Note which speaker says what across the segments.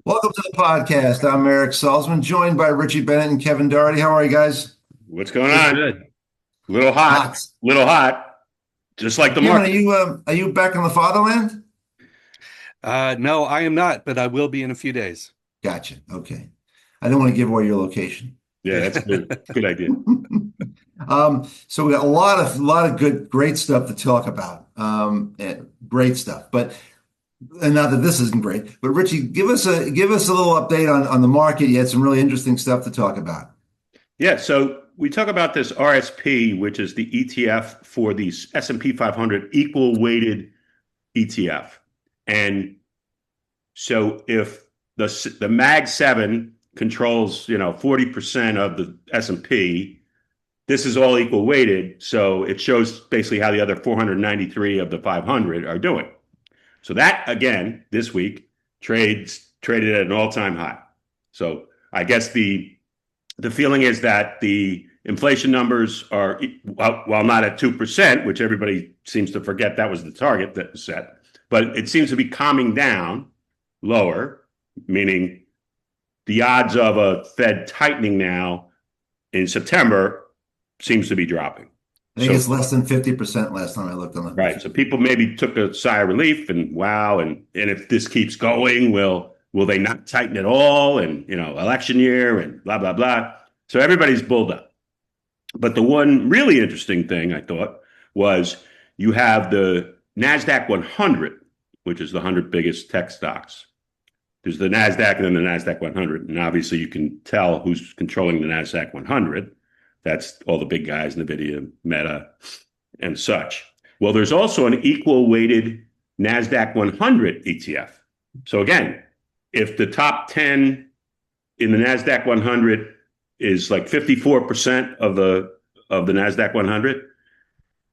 Speaker 1: Welcome to the podcast. I'm Eric Salzman, joined by Richie Bennett and Kevin Doherty. How are you guys?
Speaker 2: What's going
Speaker 3: Good,
Speaker 2: on?
Speaker 3: good.
Speaker 2: Hot,
Speaker 1: Hot.
Speaker 2: little hot, just like the
Speaker 1: Kevin,
Speaker 2: market.
Speaker 1: are you back in the fatherland?
Speaker 3: No, I am not, but I will be in a few days.
Speaker 1: Gotcha. Okay. I don't want to give away your location.
Speaker 2: Yeah, that's good. Good idea.
Speaker 1: So we got a lot of great stuff to talk about. Great stuff. But and not that this isn't great, but Richie, give us a little update on the market. You had some really interesting stuff to talk about.
Speaker 2: Yeah, so we talk about this RSP, which is the ETF for the S&P 500 equal weighted ETF. And so if the Mag 7 controls, 40% of the S&P, this is all equal weighted, so it shows basically how the other 493 of the 500 are doing. So that again this week traded at an all-time high. So I guess the feeling is that the inflation numbers are, while not at 2%, which everybody seems to forget that was the target that was set, but it seems to be calming down lower, meaning the odds of a Fed tightening now in September seems to be dropping.
Speaker 1: I think
Speaker 2: So
Speaker 1: it's less than 50% last time I looked on the
Speaker 2: right. So people maybe took a sigh of relief and wow, and if this keeps going, will they not tighten at all? And election year and blah blah blah. So everybody's bulled up. But the one really interesting thing I thought was you have the Nasdaq 100, which is the 100 biggest tech stocks. There's the Nasdaq and then the Nasdaq 100, and obviously you can tell who's controlling the Nasdaq 100. That's all the big guys, NVIDIA, Meta, and such. Well, there's also an equal weighted NASDAQ 100 ETF. So again, if the top 10 in the NASDAQ 100 is like 54% of the NASDAQ 100,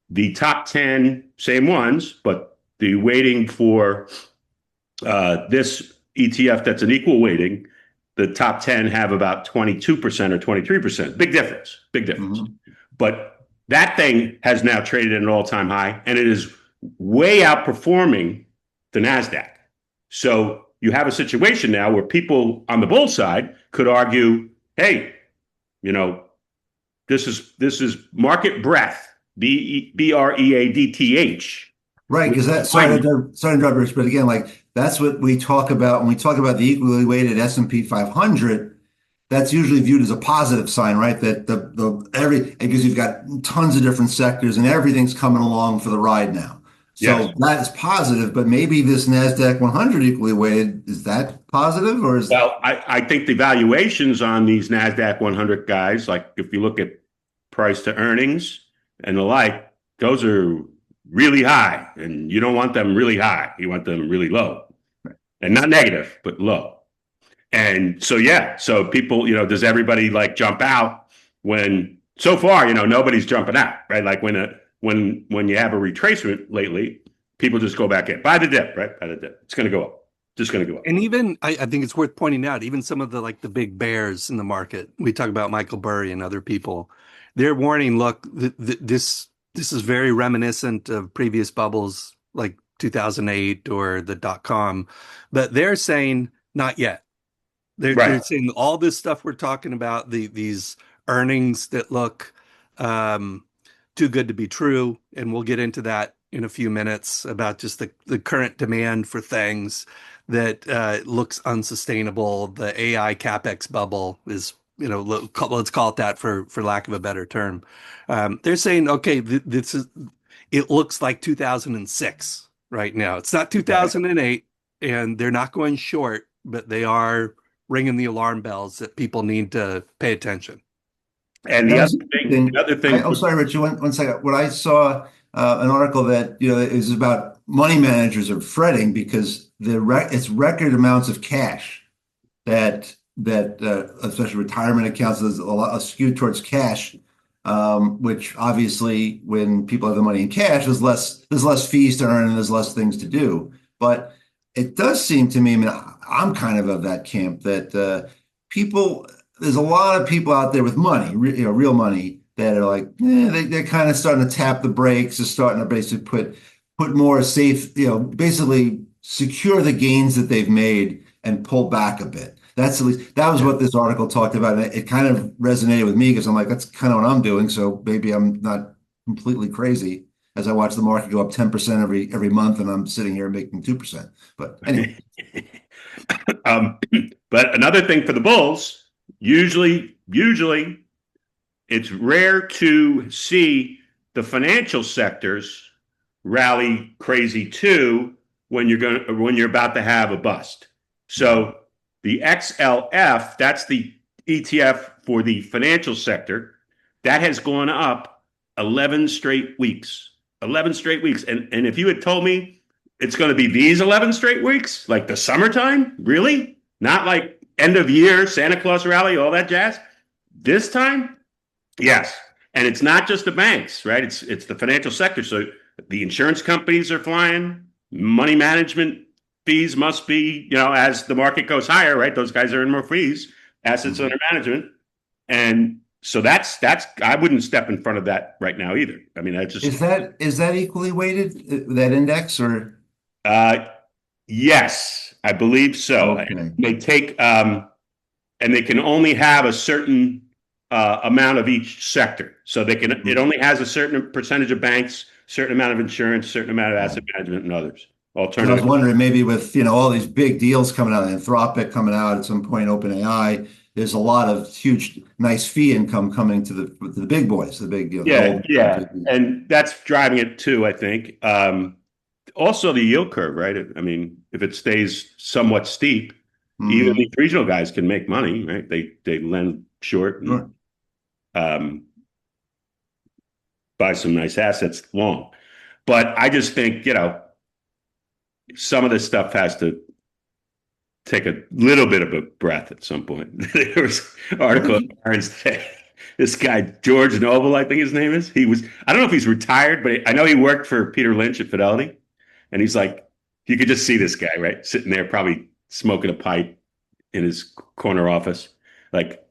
Speaker 2: the top 10, same ones, but the weighting for this ETF that's an equal weighting, the top 10 have about 22% or 23%. Big difference, big difference.
Speaker 1: Mhm.
Speaker 2: But that thing has now traded at an all-time high, and it is way outperforming the Nasdaq. So you have a situation now where people on the bull side could argue, "Hey, you know, this is market breadth, BREADTH."
Speaker 1: Right, because that's sorry to interrupt, Rich, but again, like that's what we talk about when we talk about the equally weighted S&P 500. That's usually viewed as a positive sign, right? That the every because you've got tons of different sectors and everything's coming along for the ride now.
Speaker 2: Yes.
Speaker 1: So that is positive, but maybe this Nasdaq 100 equally weighted, is that positive or is
Speaker 2: Well, I think the valuations on these NASDAQ 100 guys, like if you look at price to earnings and the like, those are really high. And you don't want them really high. You want them really low. And not negative, but low. And so, yeah, so people, does everybody like jump out when so far, nobody's jumping out, right? Like when you have a retracement lately, people just go back in. Buy the dip, right? Buy the dip. It's going to go up. Just going to go up.
Speaker 3: And even I think it's worth pointing out, even some of the big bears in the market. We talk about Michael Burry and other people. They're warning, look, this is very reminiscent of previous bubbles like 2008 or the dot-com, but they're saying not yet. They're
Speaker 2: Right.
Speaker 3: saying all this stuff we're talking about, these earnings that look too good to be true, and we'll get into that in a few minutes about just the current demand for things that looks unsustainable. The AI capex bubble is, let's call it that for lack of a better term. They're saying, okay, this is it looks like 2006 right now. It's not
Speaker 2: Right.
Speaker 3: 2008, and they're not going short, but they are ringing the alarm bells that people need to pay attention.
Speaker 2: And
Speaker 1: that
Speaker 2: the other
Speaker 1: was
Speaker 2: thing, the
Speaker 1: interesting.
Speaker 2: other thing,
Speaker 1: I'm sorry, Richie, one second. What I saw an article that is about money managers are fretting because it's record amounts of cash that especially retirement accounts, there's a lot skewed towards cash, which obviously when people have the money in cash, there's less fees to earn and there's less things to do. But it does seem to me, I mean, I'm kind of that camp that people, there's a lot of people out there with money, real money that are like, they're kind of starting to tap the brakes, are starting to basically put more safe, basically secure the gains that they've made and pull back a bit. That's at least that was what this article talked about. And it kind of resonated with me because I'm like, that's kind of what I'm doing. So maybe I'm not completely crazy as I watch the market go up 10% every month, and I'm sitting here making 2%. But anyway,
Speaker 2: Um, but another thing for the bulls, usually it's rare to see the financial sectors rally crazy too when you're about to have a bust. So the XLF, that's the ETF for the financial sector, that has gone up 11 straight weeks. 11 straight weeks. And if you had told me it's going to be these 11 straight weeks, like the summertime, really? Not like end of year, Santa Claus rally, all that jazz. This time, yes. And it's not just the banks, right? It's the financial sector. So the insurance companies are flying, money management fees must be, as the market goes higher, right? Those guys earn more fees, assets under management. And so that's I wouldn't step in front of that right now either. I mean, I just
Speaker 1: is that equally weighted, that index, or
Speaker 2: uh yes, I believe so.
Speaker 1: okay?
Speaker 2: They take and they can only have a certain amount of each sector. So it only has a certain percentage of banks, certain amount of insurance, certain amount of asset management, and others.
Speaker 1: Because I was
Speaker 2: Alternative.
Speaker 1: wondering maybe with all these big deals coming out, Anthropic coming out at some point, OpenAI, there's a lot of huge, nice fee income coming to the big boys, the big, the
Speaker 2: Yeah,
Speaker 1: old.
Speaker 2: yeah. And that's driving it too, I think. Also the yield curve, right? I mean, if it stays somewhat steep, even
Speaker 1: Mhm.
Speaker 2: these regional guys can make money, right? They lend short and
Speaker 1: Sure.
Speaker 2: um, buy some nice assets long. But I just think, some of this stuff has to take a little bit of a breath at some point. There was an
Speaker 1: What
Speaker 2: article
Speaker 1: did
Speaker 2: in
Speaker 1: you?
Speaker 2: Barron's today. This guy, George Noble, I think his name is. I don't know if he's retired, but I know he worked for Peter Lynch at Fidelity. And he's like, you could just see this guy, right? Sitting there, probably smoking a pipe in his corner office. Like,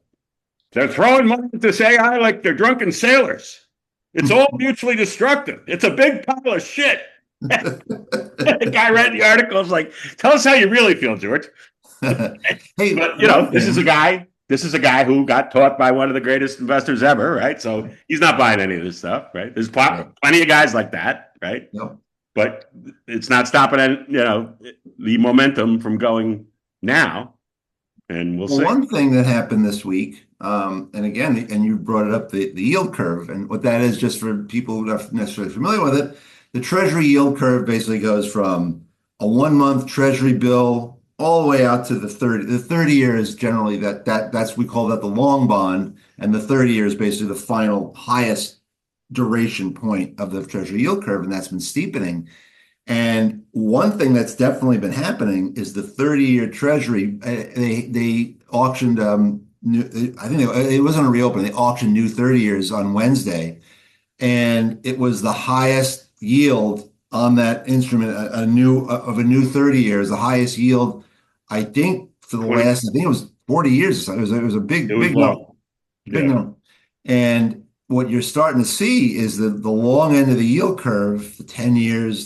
Speaker 2: they're throwing money at this AI like they're drunken sailors. It's all mutually destructive. It's a big pile of shit. The guy read the article. Was like, tell us how you really feel, George.
Speaker 1: Hey,
Speaker 2: But
Speaker 1: one
Speaker 2: this is a
Speaker 1: thing.
Speaker 2: guy. This is a guy who got taught by one of the greatest investors ever, right? So he's not buying any of this stuff, right? There's
Speaker 1: Right.
Speaker 2: plenty of guys like that, right?
Speaker 1: Yep.
Speaker 2: But it's not stopping the momentum from going now, and we'll
Speaker 1: Well,
Speaker 2: see.
Speaker 1: one thing that happened this week, and again, and you brought it up, the yield curve, and what that is, just for people who are not necessarily familiar with it, the Treasury yield curve basically goes from a 1 month Treasury bill all the way out to the 30. The 30 year is generally that's we call that the long bond, and the 30 year is basically the final highest duration point of the Treasury yield curve, and that's been steepening. And one thing that's definitely been happening is the 30-year Treasury. They auctioned new. I think it wasn't a reopen. They auctioned new 30 years on Wednesday, and it was the highest yield on that instrument. A new 30 years, the highest yield, I think, for the
Speaker 2: 20.
Speaker 1: last. I think it was 40 years. It was a
Speaker 2: It
Speaker 1: big
Speaker 2: was
Speaker 1: number.
Speaker 2: long.
Speaker 1: Big
Speaker 2: Yeah.
Speaker 1: number. And what you're starting to see is the long end of the yield curve, the 10 years,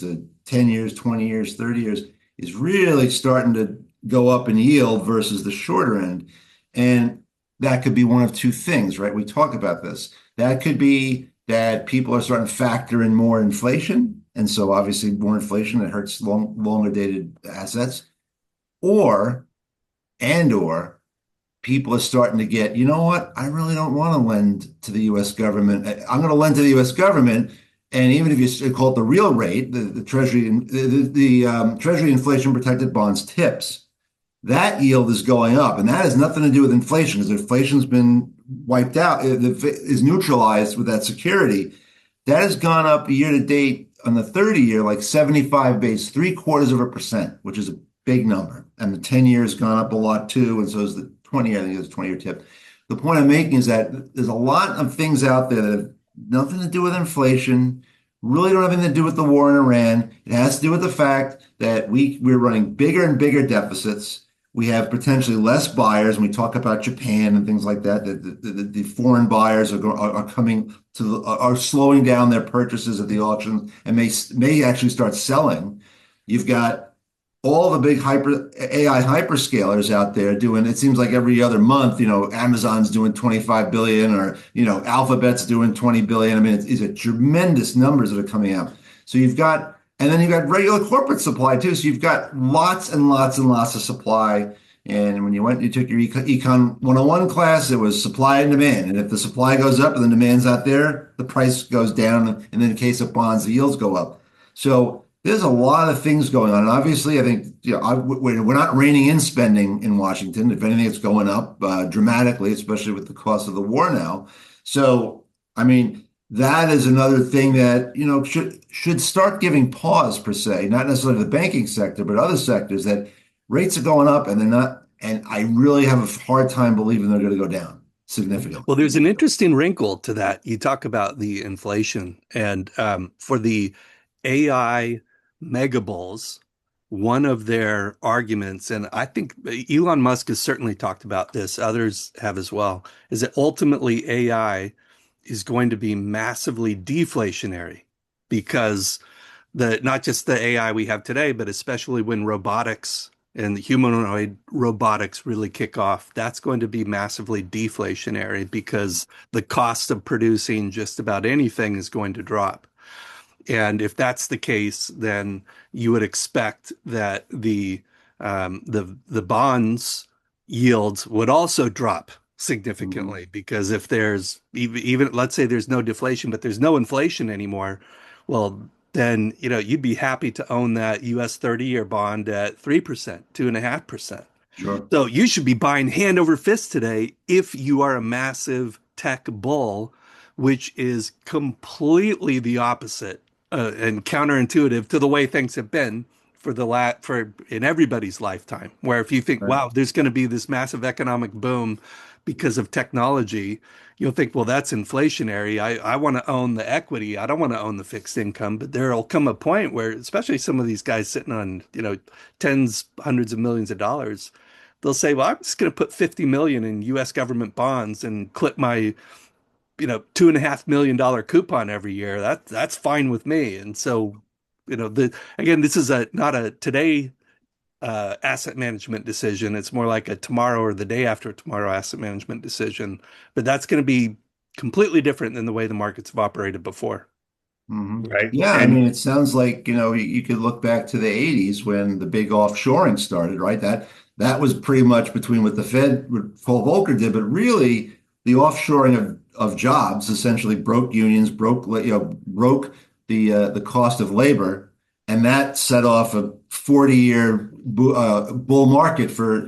Speaker 1: 20 years, 30 years, is really starting to go up in yield versus the shorter end. And that could be one of two things, right? We talk about this. That could be that people are starting to factor in more inflation. And so obviously more inflation that hurts longer dated assets, or or people are starting to get, you know what? I really don't want to lend to the U.S. government. I'm going to lend to the U.S. government, and even if you call it the real rate, the Treasury, Treasury inflation protected bonds tips, that yield is going up, and that has nothing to do with inflation because inflation's been wiped out, is neutralized with that security. That has gone up year to date on the 30 year, like 75 base, 0.75%, which is a big number. And the 10 years gone up a lot too. And so is the 20 year, I think it's 20-year tip. The point I'm making is that there's a lot of things out there that have nothing to do with inflation, really don't have anything to do with the war in Iran. It has to do with the fact that we're running bigger and bigger deficits. We have potentially less buyers, and we talk about Japan and things like that. The foreign buyers are coming are slowing down their purchases at the auctions and may actually start selling. You've got all the big AI hyperscalers out there doing, it seems like every other month, Amazon's doing 25 billion or, Alphabet's doing 20 billion. I mean, it's a tremendous numbers that are coming out. So and then you've got regular corporate supply too. So you've got lots and lots and lots of supply. And when you took your Econ 101 class, it was supply and demand. And if the supply goes up and the demand's not there, the price goes down. And in the case of bonds, the yields go up. So there's a lot of things going on. And obviously, I think we're not reining in spending in Washington. If anything, it's going up dramatically, especially with the cost of the war now. So, I mean, that is another thing that should start giving pause per se, not necessarily the banking sector, but other sectors that rates are going up and they're not. And I really have a hard time believing they're going to go down significantly.
Speaker 3: Well, there's an interesting wrinkle to that. You talk about the inflation, and for the AI mega bulls, one of their arguments, and I think Elon Musk has certainly talked about this, others have as well, is that ultimately AI is going to be massively deflationary because not just the AI we have today, but especially when robotics and the humanoid robotics really kick off, that's going to be massively deflationary because the cost of producing just about anything is going to drop. And if that's the case, then you would expect that the bonds yields would also drop significantly because if there's even let's say there's no deflation, but there's no inflation anymore, well, then you'd be happy to own that US 30-year bond at 3%, 2.5%.
Speaker 1: Sure.
Speaker 3: So you should be buying hand over fist today if you are a massive tech bull, which is completely the opposite and counterintuitive to the way things have been for in everybody's lifetime. Where if you think,
Speaker 1: Right.
Speaker 3: wow, there's going to be this massive economic boom because of technology, you'll think, well, that's inflationary. I want to own the equity. I don't want to own the fixed income. But there'll come a point where, especially some of these guys sitting on, tens, hundreds of millions of dollars, they'll say, well, I'm just going to put 50 million in US government bonds and clip my, $2.5 million coupon every year. That's fine with me. And so, again, this is not a today asset management decision. It's more like a tomorrow or the day after tomorrow asset management decision. But that's going to be completely different than the way the markets have operated before.
Speaker 2: Right.
Speaker 1: Yeah, I mean,
Speaker 2: And
Speaker 1: it sounds like, you could look back to the 80s when the big offshoring started, right? That was pretty much between what the Fed, what Paul Volcker did, but really the offshoring of jobs essentially broke unions, broke the cost of labor, and that set off a 40-year bull market for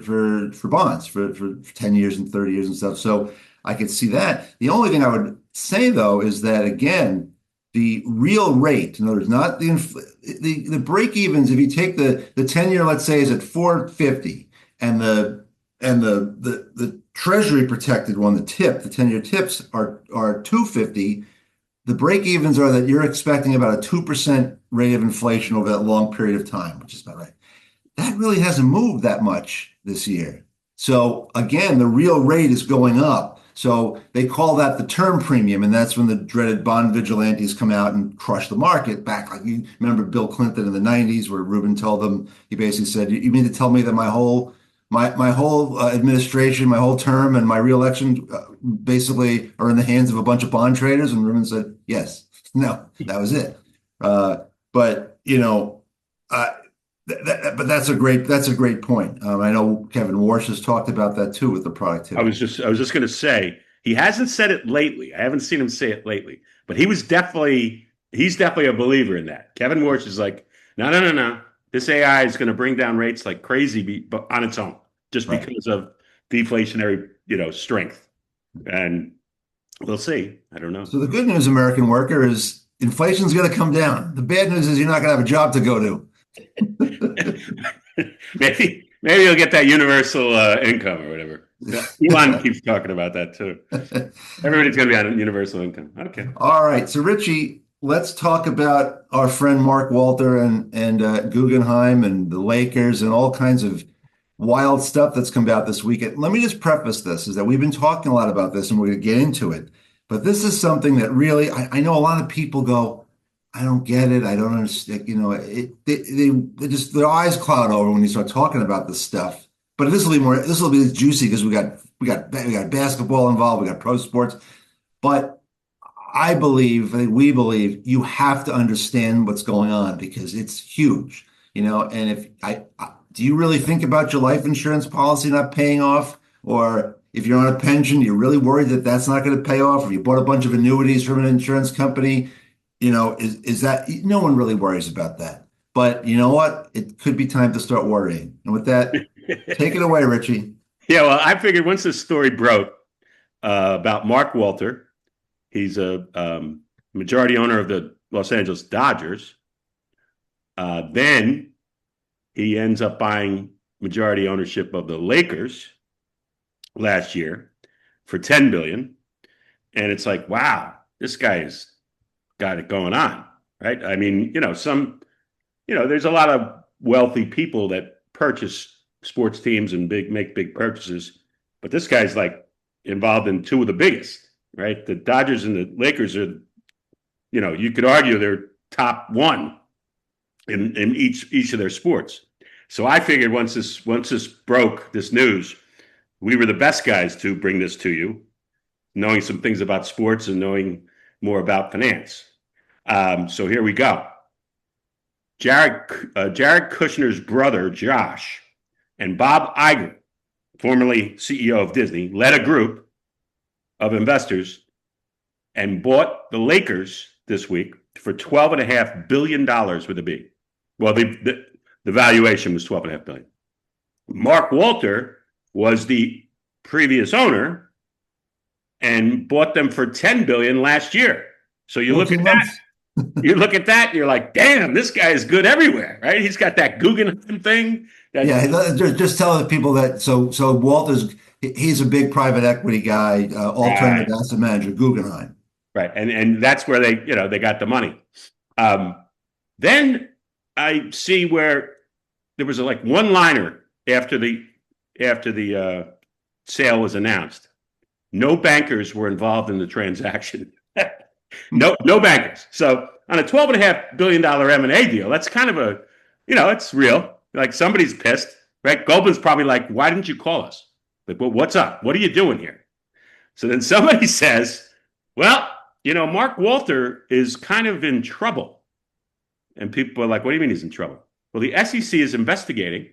Speaker 1: bonds for 10 years and 30 years and stuff. So I could see that. The only thing I would say though is that again, the real rate, in other words, not the break evens, if you take the 10-year, let's say, is at 450 and the treasury protected one, the 10-year tips are 250, the break evens are that you're expecting about a 2% rate of inflation over that long period of time, which is about right. That really hasn't moved that much this year. So again, the real rate is going up. So they call that the term premium, and that's when the dreaded bond vigilantes come out and crush the market back. Like you remember Bill Clinton in the 90s, where Rubin told them, he basically said, "You mean to tell me that my whole administration, my whole term, and my reelection basically are in the hands of a bunch of bond traders?" And Rubin said, "Yes." No, that was it. But uh, but that's a great point. I know Kevin Warsh has talked about that too with the
Speaker 2: I
Speaker 1: productivity.
Speaker 2: was just going to say he hasn't said it lately. I haven't seen him say it lately, but he's definitely a believer in that. Kevin Warsh is like, no, no, no, no. This AI is going to bring down rates like crazy but on its own, just
Speaker 1: Right.
Speaker 2: because of deflationary, strength. And we'll see. I don't know.
Speaker 1: So the good news, American worker, is inflation's going to come down. The bad news is you're not going to have a job to go to.
Speaker 2: Maybe you'll get that universal income or whatever. Elon keeps talking about that too. Everybody's going to be on universal income. Okay.
Speaker 1: All right. So Richie, let's talk about our friend Mark Walter and Guggenheim and the Lakers and all kinds of wild stuff that's come out this weekend. Let me just preface this is that we've been talking a lot about this and we're going to get into it. But this is something that really, I know a lot of people go, I don't get it. I don't understand. They just their eyes cloud over when you start talking about this stuff. But this will be more. This will be juicy because we got basketball involved. We got pro sports. But I think we believe you have to understand what's going on because it's huge. And if do you really think about your life insurance policy not paying off, or if you're on a pension, you're really worried that that's not going to pay off, or you bought a bunch of annuities from an insurance company? Is that no one really worries about that. But you know what? It could be time to start worrying. And with that, take it away, Richie.
Speaker 2: Yeah, well, I figured once this story broke about Mark Walter, he's a majority owner of the Los Angeles Dodgers. Then he ends up buying majority ownership of the Lakers last year for $10 billion. And it's like, wow, this guy's got it going on, right? I mean, there's a lot of wealthy people that purchase sports teams and make big purchases, but this guy's like involved in two of the biggest, right? The Dodgers and the Lakers are, you could argue they're top one in each of their sports. So I figured once this broke, this news, we were the best guys to bring this to you, knowing some things about sports and knowing more about finance. So here we go. Jared Kushner's brother, Josh, and Bob Iger, formerly CEO of Disney, led a group of investors and bought the Lakers this week for $12.5 billion with a B. Well, the valuation was $12.5 billion. Mark Walter was the previous owner and bought them for $10 billion last year. So you look at that. You look at that and you're like, damn, this guy is good everywhere, right? He's got that Guggenheim thing.
Speaker 1: Just tell the people that so he's a big private equity guy, alternative asset manager, Guggenheim.
Speaker 2: Right. And that's where they got the money. Then I see where there was a one-liner after the sale was announced. No bankers were involved in the transaction. No bankers. So on a $12.5 billion M&A deal, that's kind of it's real. Like somebody's pissed, right? Goldman's probably like, why didn't you call us? Like, well, what's up? What are you doing here? So then somebody says, well, Mark Walter is kind of in trouble. And people are like, what do you mean he's in trouble? Well, the SEC is investigating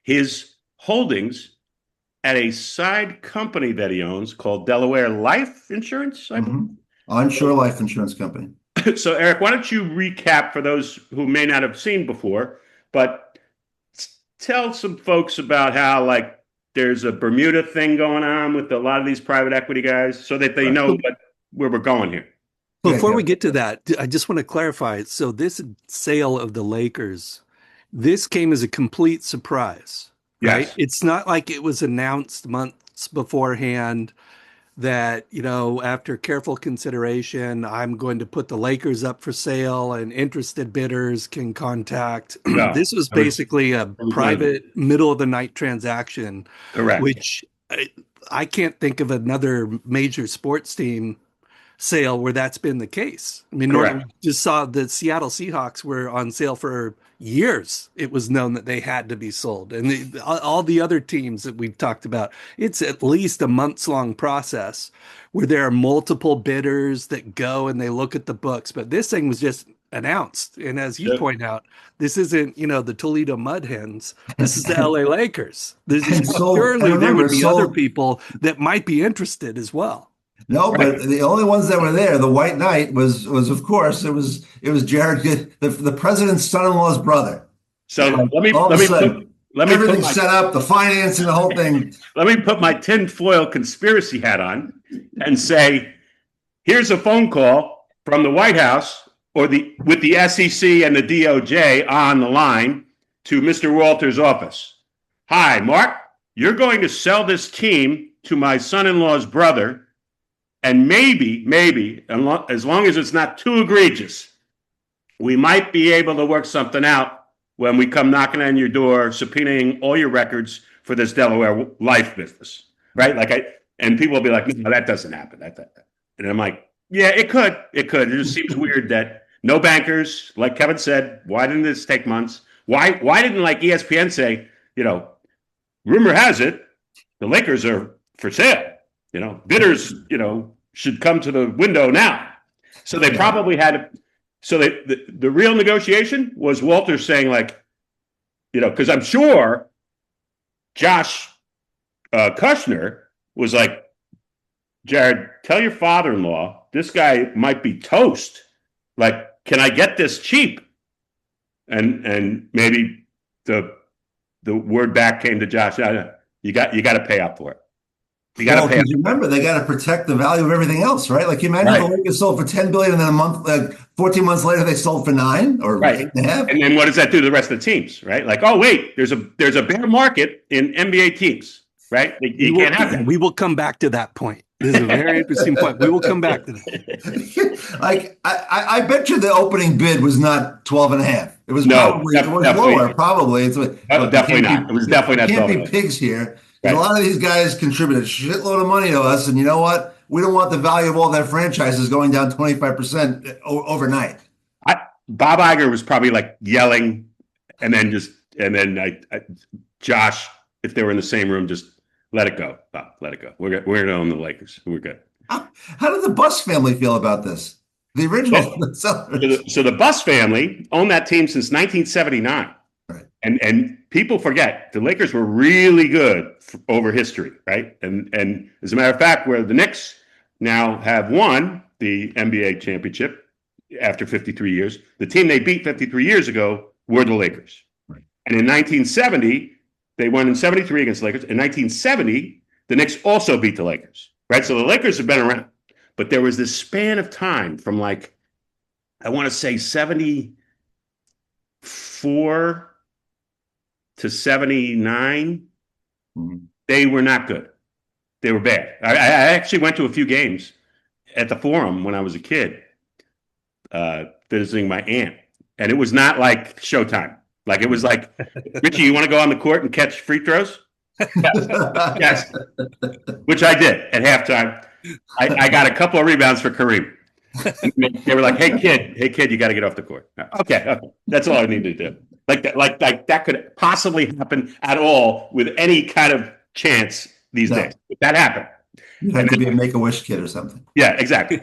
Speaker 2: his holdings at a side company that he owns called Delaware Life Insurance, I believe.
Speaker 1: Onshore life insurance company.
Speaker 2: So, Eric, why don't you recap for those who may not have seen before, but tell some folks about how, there's a Bermuda thing going on with a lot of these private equity guys so that they know where we're going here.
Speaker 3: Before we get to that, I just want to clarify. So this sale of the Lakers, this came as a complete surprise, right?
Speaker 2: Yes.
Speaker 3: It's not like it was announced months beforehand that, after careful consideration, I'm going to put the Lakers up for sale and interested bidders can contact.
Speaker 2: No,
Speaker 3: This was basically a private middle of the night transaction,
Speaker 2: correct.
Speaker 3: which I can't think of another major sports team sale where that's been the case. I mean, we just saw the Seattle Seahawks were on sale for years. It was known that they had to be sold. And all the other teams that we've talked about, it's at least a months-long process where there are multiple bidders that go and they look at the books. But this thing was just announced. And as you point out, this isn't, the Toledo Mud Hens. This is the LA Lakers. Surely there would be other people that might be interested as well.
Speaker 1: No, but the only ones that were there, the White Knight was of course it was Jared, the president's son-in-law's brother.
Speaker 2: So let me
Speaker 1: everything set up, the financing, the whole thing.
Speaker 2: Let me put my tinfoil conspiracy hat on and say, here's a phone call from the White House with the SEC and the DOJ on the line to Mr. Walter's office. Hi, Mark, you're going to sell this team to my son-in-law's brother. And maybe, as long as it's not too egregious, we might be able to work something out when we come knocking on your door, subpoenaing all your records for this Delaware Life business, right? And people will be like, no, that doesn't happen. And I'm like, yeah, it could. It just seems weird that no bankers. Like Kevin said, why didn't this take months? Why didn't like ESPN say, rumor has it the Lakers are for sale. Bidders, should come to the window now. So they probably had. So the real negotiation was Walter saying like, because I'm sure Josh Kushner was like, Jared, tell your father-in-law this guy might be toast. Like, can I get this cheap? And maybe the word back came to Josh. No, you got to pay up for it. You got to pay.
Speaker 1: Because remember, they got to protect the value of everything else, right? Like, you imagine the Lakers sold for $10 billion, and then a month, 14 months later, they sold for $9 or $8.5.
Speaker 2: And then what does that do to the rest of the teams, right? Like, oh wait, there's a bear market in NBA teams, right? You can't have that.
Speaker 3: We will come back to that point. This is a very interesting point. We will come back to that.
Speaker 1: Like, I bet you the opening bid was not 12.5. It was probably lower. Probably it's
Speaker 2: definitely not. It was definitely not.
Speaker 1: Can't be pigs here. Right. A lot of these guys contributed a shitload of money to us, and you know what? We don't want the value of all their franchises going down 25% overnight.
Speaker 2: Bob Iger was probably like yelling, and then Josh, if they were in the same room, just let it go, Bob, let it go. We're going to own the Lakers. We're good.
Speaker 1: How did the Buss family feel about this? The original.
Speaker 2: So the Buss family owned that team since 1979.
Speaker 1: Right.
Speaker 2: And people forget the Lakers were really good over history, right? And as a matter of fact, where the Knicks now have won the NBA championship after 53 years, the team they beat 53 years ago were the Lakers.
Speaker 1: Right.
Speaker 2: And in 1970, they won in 73 against the Lakers. In 1970, the Knicks also beat the Lakers, right? So the Lakers have been around. But there was this span of time from like, I want to say 74 to 79, they were not good. They were bad. I actually went to a few games at the Forum when I was a kid, visiting my aunt. And it was not like Showtime. Like, it was like, Richie, you want to go on the court and catch free throws? Yes. Which I did at halftime. I got a couple of rebounds for Kareem. They were like, hey kid, you got to get off the court. Okay. That's all I need to do. Like that could possibly happen at all with any kind of chance these days. That happened.
Speaker 1: You have to be a Make-A-Wish kid or something.
Speaker 2: Yeah, exactly.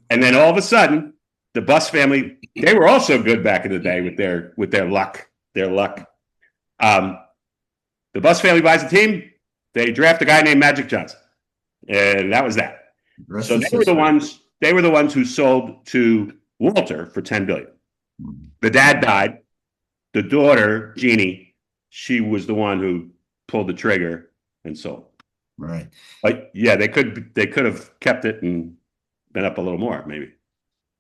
Speaker 2: And then all of a sudden, the Buss family, they were also good back in the day with their luck. The Buss family buys a team. They draft a guy named Magic Johnson, and that was that. So they were the ones who sold to Walter for $10 billion. The dad died. The daughter, Jeannie, she was the one who pulled the trigger and sold.
Speaker 1: Right.
Speaker 2: But yeah, they could have kept it and been up a little more, maybe.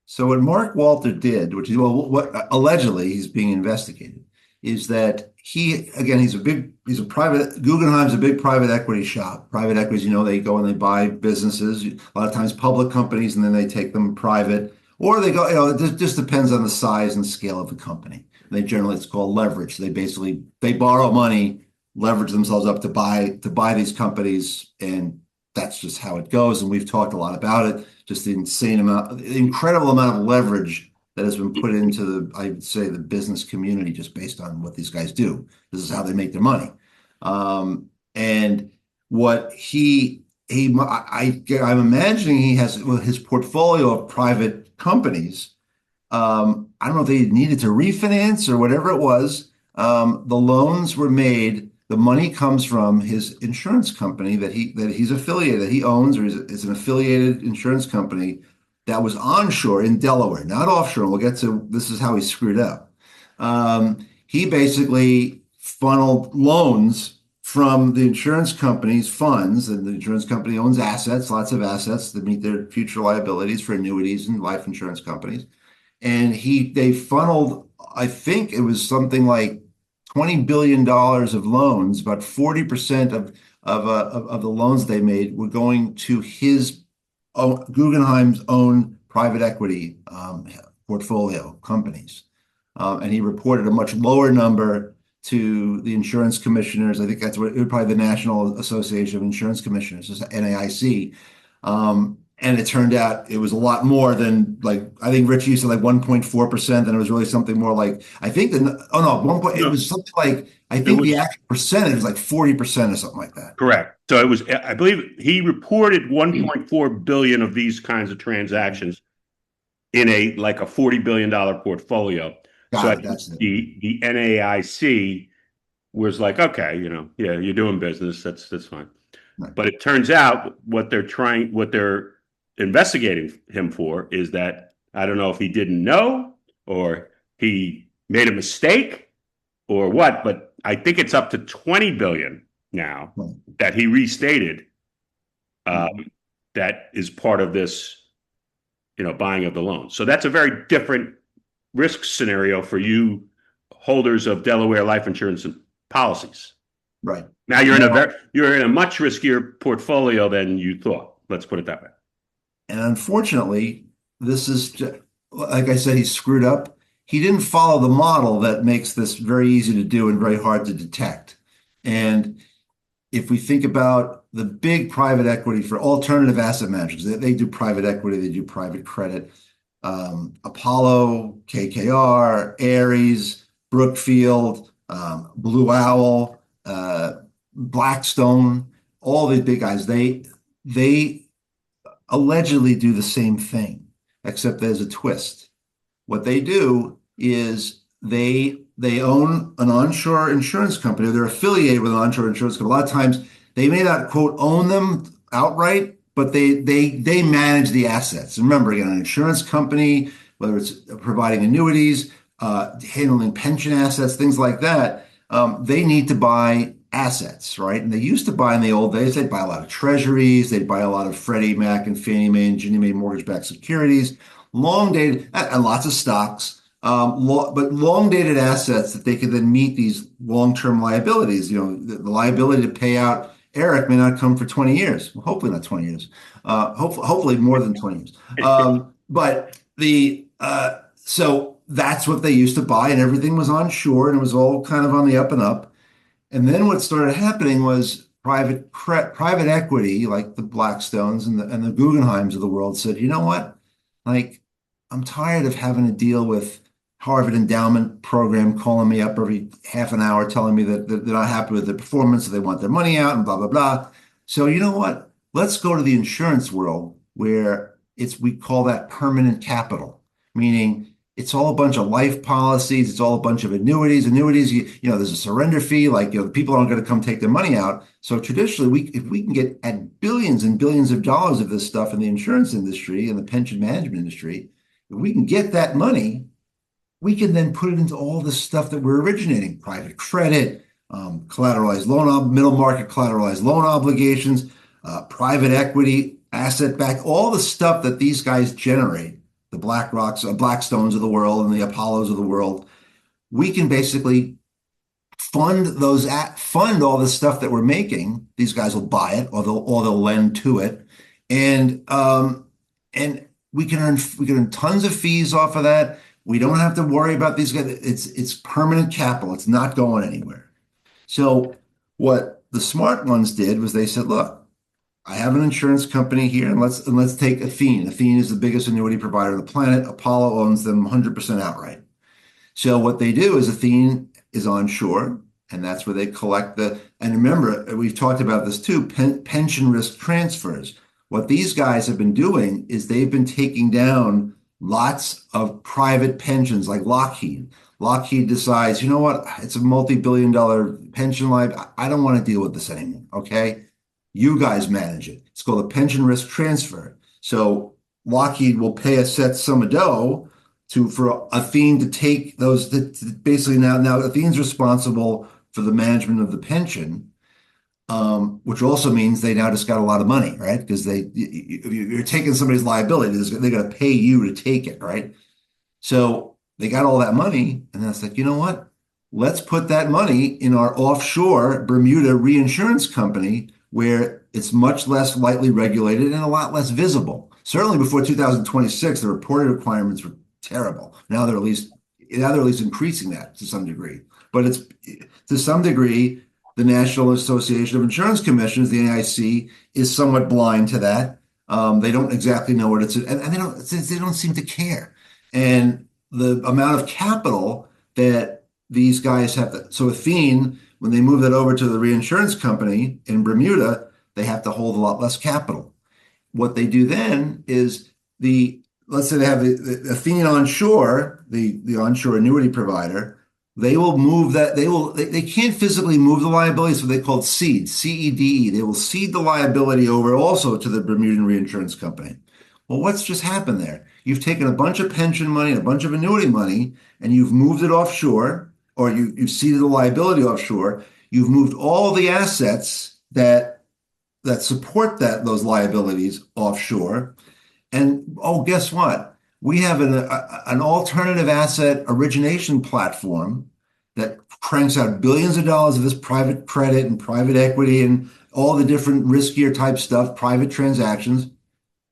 Speaker 1: So what Mark Walter did, which is what allegedly he's being investigated, is that he's a private, Guggenheim's a big private equity shop. Private equities, they go and they buy businesses, a lot of times public companies, and then they take them private, or they go, it just depends on the size and scale of the company. It's called leverage. They borrow money, leverage themselves up to buy these companies, and that's just how it goes. And we've talked a lot about it, just the incredible amount of leverage that has been put into I would say, the business community, just based on what these guys do. This is how they make their money. And what I'm imagining he has his portfolio of private companies. I don't know if they needed to refinance or whatever it was. The loans were made. The money comes from his insurance company that he's affiliated, that he owns, or is an affiliated insurance company that was onshore in Delaware, not offshore. And we'll get to this is how he screwed up. He basically funneled loans from the insurance company's funds, and the insurance company owns assets, lots of assets that meet their future liabilities for annuities and life insurance companies. And they funneled, I think it was something like $20 billion of loans. About 40% of the loans they made were going to his Guggenheim's own private equity portfolio companies. And he reported a much lower number to the insurance commissioners. I think that's probably the National Association of Insurance Commissioners, NAIC. And it turned out it was a lot more than, like, I think Rich used to like 1.4%, and it was really something more like, I think oh no, it
Speaker 2: No,
Speaker 1: was something like, I
Speaker 2: it
Speaker 1: think the
Speaker 2: was
Speaker 1: actual percentage was like 40% or something like that.
Speaker 2: correct. So it was, I believe he reported 1.4 billion of these kinds of transactions in a like a $40 billion portfolio. So I
Speaker 1: Got it.
Speaker 2: think
Speaker 1: That's it.
Speaker 2: the NAIC was like, okay, yeah, you're doing business. That's fine.
Speaker 1: Right.
Speaker 2: But it turns out what they're investigating him for is that I don't know if he didn't know or he made a mistake or what, but I think it's up to 20 billion now
Speaker 1: Right.
Speaker 2: that he restated
Speaker 1: Mhm.
Speaker 2: that is part of this, buying of the loan. So that's a very different risk scenario for you holders of Delaware life insurance policies.
Speaker 1: Right.
Speaker 2: Now
Speaker 1: Now,
Speaker 2: you're in a much riskier portfolio than you thought. Let's put it that way.
Speaker 1: and unfortunately, this is like I said, he screwed up. He didn't follow the model that makes this very easy to do and very hard to detect. And if we think about the big private equity for alternative asset managers, they do private equity, they do private credit. Apollo, KKR, Ares, Brookfield, Blue Owl, Blackstone, all these big guys, they allegedly do the same thing, except there's a twist. What they do is they own an onshore insurance company, or they're affiliated with an onshore insurance company. A lot of times they may not quote own them outright, but they manage the assets. And remember, again, an insurance company, whether it's providing annuities, handling pension assets, things like that, they need to buy assets, right? And they used to buy in the old days, they'd buy a lot of treasuries, they'd buy a lot of Freddie Mac and Fannie Mae and Ginnie Mae mortgage-backed securities, long dated, and lots of stocks, but long dated assets that they could then meet these long-term liabilities. The liability to pay out Eric may not come for 20 years. Well, hopefully not 20 years. Hopefully more than 20 years. But so that's what they used to buy, and everything was onshore, and it was all kind of on the up and up. And then what started happening was private equity, like the Blackstones and the Guggenheims of the world, said, you know what? Like, I'm tired of having to deal with Harvard endowment program calling me up every half an hour telling me that they're not happy with the performance, that they want their money out, and blah blah blah. So you know what? Let's go to the insurance world where we call that permanent capital, meaning it's all a bunch of life policies. It's all a bunch of annuities. Annuities, there's a surrender fee. Like, the people aren't going to come take their money out. So traditionally, if we can get at billions and billions of dollars of this stuff in the insurance industry and the pension management industry, if we can get that money, we can then put it into all the stuff that we're originating: private credit, collateralized loan, middle market collateralized loan obligations, private equity, asset back, all the stuff that these guys generate, the Blackstones of the world and the Apollos of the world. We can basically fund all the stuff that we're making. These guys will buy it, or they'll lend to it, and we can earn tons of fees off of that. We don't have to worry about these guys. It's permanent capital. It's not going anywhere. So what the smart ones did was they said, look, I have an insurance company here, and let's take Athene. Athene is the biggest annuity provider on the planet. Apollo owns them 100% outright. So what they do is Athene is onshore, and that's where they collect and remember, we've talked about this too, pension risk transfers. What these guys have been doing is they've been taking down lots of private pensions like Lockheed. Lockheed decides, you know what, it's a multi-billion dollar pension life. I don't want to deal with this anymore. Okay. You guys manage it. It's called a pension risk transfer. So Lockheed will pay a set sum of dough for Athene to take those. Basically, now Athene's responsible for the management of the pension, which also means they now just got a lot of money, right? Because you're taking somebody's liability, they're going to pay you to take it, right? So they got all that money, and that's like, you know what? Let's put that money in our offshore Bermuda reinsurance company, where it's much less lightly regulated and a lot less visible. Certainly before 2026, the reporting requirements were terrible. Now they're at least increasing that to some degree. But it's to some degree, the National Association of Insurance Commissions, the NAIC, is somewhat blind to that. They don't exactly know what and they don't seem to care. And the amount of capital that these guys have so Athene, when they move that over to the reinsurance company in Bermuda, they have to hold a lot less capital. What they do then is let's say they have the Athene onshore, the onshore annuity provider. They will move that they can't physically move the liability, so they call it seed, CEDE. They will cede the liability over also to the Bermudan reinsurance company. Well, what's just happened there? You've taken a bunch of pension money and a bunch of annuity money, and you've moved it offshore, or you've ceded the liability offshore. You've moved all the assets that support those liabilities offshore. And oh, guess what? We have an alternative asset origination platform that cranks out billions of dollars of this private credit and private equity and all the different riskier type stuff, private transactions.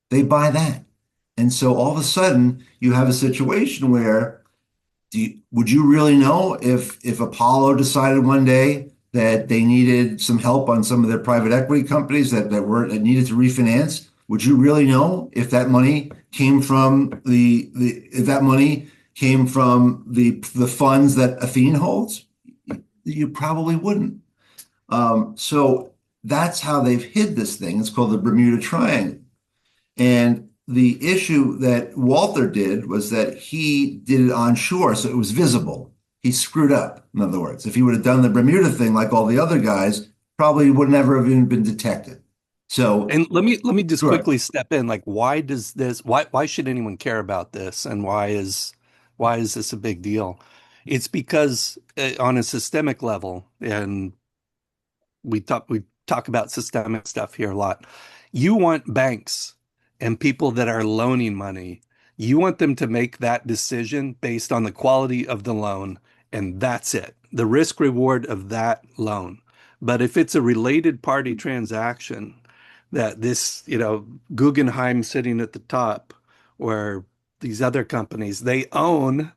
Speaker 1: They buy that. And so all of a sudden, you have a situation where would you really know if Apollo decided one day that they needed some help on some of their private equity companies that needed to refinance? Would you really know if that money came from the funds that Athene holds? You probably wouldn't. So that's how they've hid this thing. It's called the Bermuda Triangle. And the issue that Walter did was that he did it onshore, so it was visible. He screwed up, in other words. If he would have done the Bermuda thing like all the other guys, probably would never have even been detected. So,
Speaker 3: And let me just
Speaker 1: sure.
Speaker 3: quickly step in. Like, why should anyone care about this, and why is this a big deal? It's because on a systemic level, and we talk about systemic stuff here a lot. You want banks and people that are loaning money, you want them to make that decision based on the quality of the loan, and that's it. The risk reward of that loan. But if it's a related party transaction, that this, Guggenheim sitting at the top, or these other companies, they own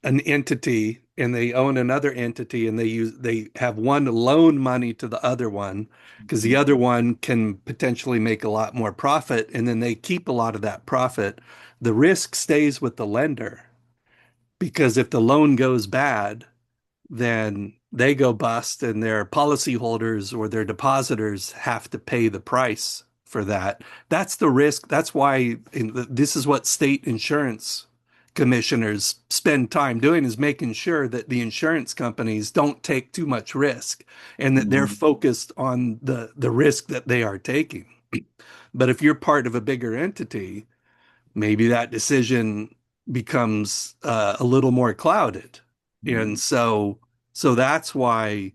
Speaker 3: an entity and they own another entity, and they have one loan money to the other one because the other one can potentially make a lot more profit, and then they keep a lot of that profit. The risk stays with the lender, because if the loan goes bad, then they go bust, and their policyholders or their depositors have to pay the price for that. That's the risk. That's why this is what state insurance commissioners spend time doing, is making sure that the insurance companies don't take too much risk, and that they're
Speaker 1: Mhm.
Speaker 3: focused on the risk that they are taking. But if you're part of a bigger entity, maybe that decision becomes a little more clouded. And so that's why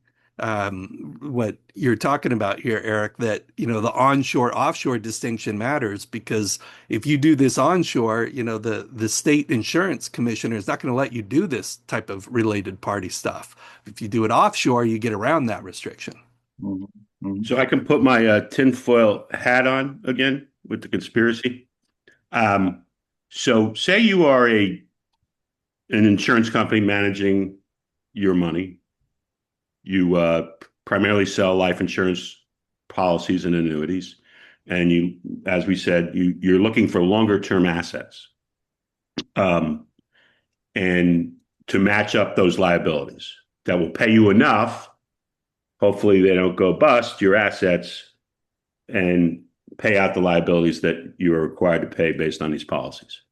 Speaker 3: what you're talking about here, Eric, that the onshore offshore distinction matters, because if you do this onshore, the state insurance commissioner is not going to let you do this type of related party stuff. If you do it offshore, you get around that restriction.
Speaker 1: Mhm. Mhm.
Speaker 2: So I can put my tinfoil hat on again with the conspiracy. Um, so say you are an insurance company managing your money. You primarily sell life insurance policies and annuities, and as we said, you're looking for longer term assets, um, and to match up those liabilities that will pay you enough. Hopefully, they don't go bust your assets and pay out the liabilities that you are required to pay based on these policies.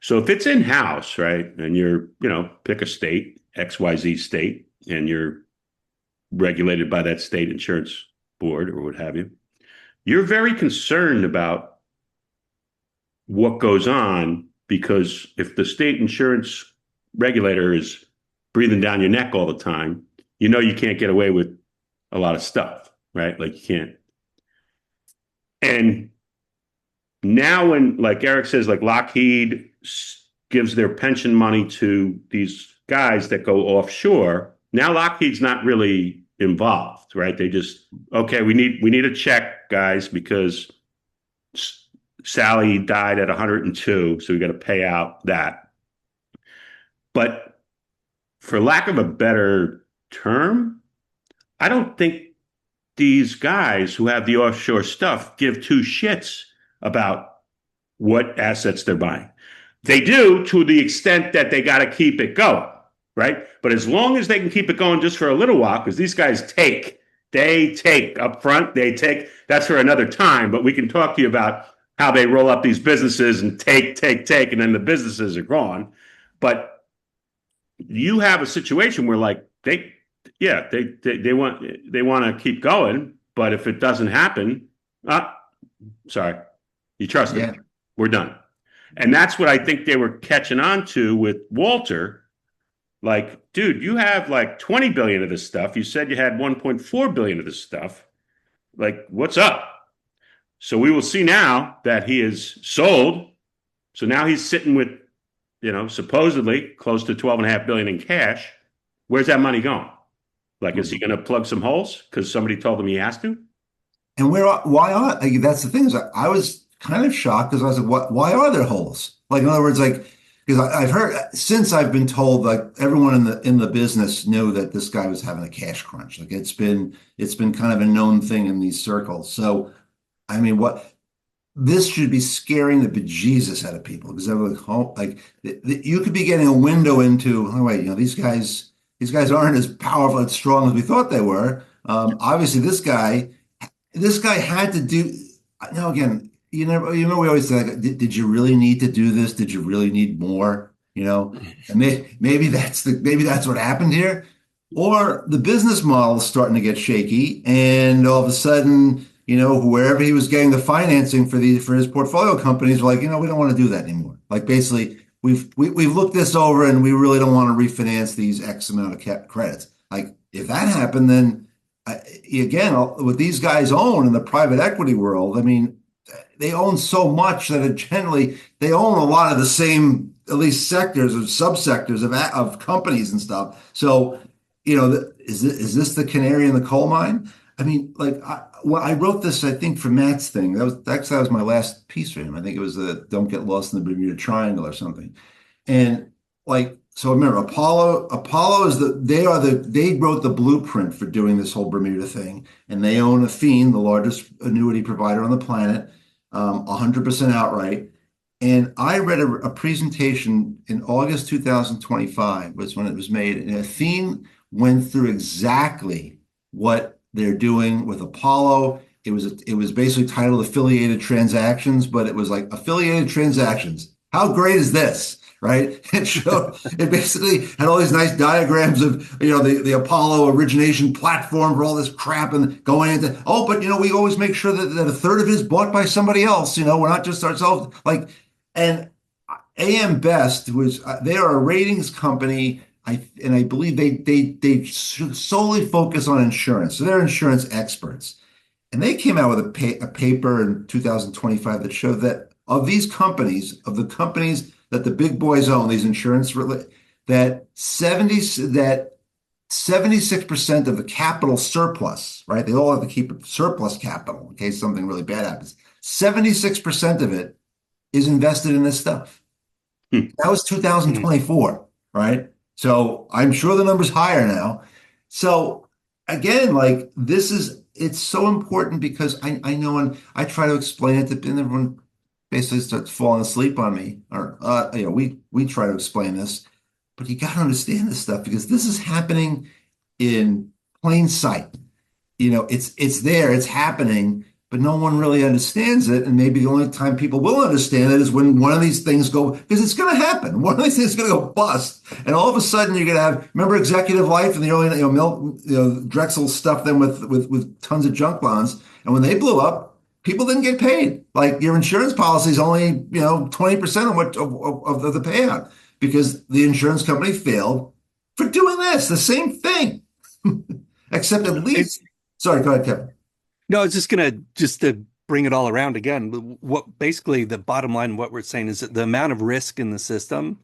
Speaker 2: So if it's in house, right, and you're, pick a state, XYZ state, and you're regulated by that state insurance board or what have you, you're very concerned about what goes on, because if the state insurance regulator is breathing down your neck all the time, you can't get away with a lot of stuff, right? Like you can't. And now when, like Eric says, like Lockheed gives their pension money to these guys that go offshore, now Lockheed's not really involved, right? They just, okay, we need a check, guys, because Sally died at 102, so we got to pay out that. But for lack of a better term, I don't think these guys who have the offshore stuff give two shits about what assets they're buying. They do to the extent that they got to keep it going, right? But as long as they can keep it going just for a little while, because these guys they take up front, they take, that's for another time, but we can talk to you about how they roll up these businesses and take, and then the businesses are gone. But you have a situation where like yeah, they want to keep going, but if it doesn't happen, sorry, you trust
Speaker 1: Yeah.
Speaker 2: it. We're done. And that's what I think they were catching on to with Walter. Like, dude, you have like 20 billion of this stuff. You said you had 1.4 billion of this stuff. Like, what's up? So we will see now that he is sold. So now he's sitting with, supposedly close to 12 and a half billion in cash. Where's that money going? Like, is he going to plug some holes because somebody told him he has to?
Speaker 1: And why are, like, that's the thing is I was kind of shocked because I was like, why are there holes? Like, in other words, like, because I've heard since I've been told like everyone in the business knew that this guy was having a cash crunch. Like it's been kind of a known thing in these circles. So I mean, what this should be scaring the bejesus out of people because they're like, oh, like you could be getting a window into, oh wait, these guys aren't as powerful and strong as we thought they were. Obviously, this guy had to do. Now again, we always say, like, did you really need to do this? Did you really need more? And maybe that's what happened here, or the business model is starting to get shaky, and all of a sudden, wherever he was getting the financing for his portfolio companies, were like, we don't want to do that anymore. Like basically, we've looked this over, and we really don't want to refinance these X amount of credits. Like if that happened, then again, what these guys own in the private equity world, I mean, they own so much that generally they own a lot of the same, at least sectors or subsectors of companies and stuff. So, is this the canary in the coal mine? I mean, like, I wrote this, I think, for Matt's thing. That was my last piece for him. I think it was the "Don't Get Lost in the Bermuda Triangle" or something. And like, so remember, Apollo they wrote the blueprint for doing this whole Bermuda thing, and they own Athene, the largest annuity provider on the planet, 100% outright. And I read a presentation in August 2025 was when it was made, and Athene went through exactly what they're doing with Apollo. It was basically titled affiliated transactions, but it was like affiliated transactions. How great is this? Right? It basically had all these nice diagrams of, the Apollo origination platform for all this crap and going into, but we always make sure that a third of it is bought by somebody else. We're not just ourselves. Like, and AM Best they are a ratings company. I believe they solely focus on insurance. So they're insurance experts. And they came out with a paper in 2025 that showed that of the companies that the big boys own, these that 76% of the capital surplus, right? They all have to keep surplus capital in case something really bad happens. 76% of it is invested in this stuff. That was 2024, right? So I'm sure the number's higher now. So again, like it's so important because I know, and I try to explain it and everyone basically starts falling asleep on me. Or we try to explain this, but you got to understand this stuff because this is happening in plain sight. It's there, it's happening, but no one really understands it. And maybe the only time people will understand it is when one of these things go, because it's going to happen. One of these things is going to go bust, and all of a sudden you're going to have. Remember Executive Life and the early, Drexel stuffed them with tons of junk bonds, and when they blew up, people didn't get paid. Like your insurance policy is only 20% of the payout because the insurance company failed for doing this, the same thing, except at least. Sorry, go ahead, Kevin.
Speaker 3: No, I was just to bring it all around again. What basically the bottom line, what we're saying is that the amount of risk in the system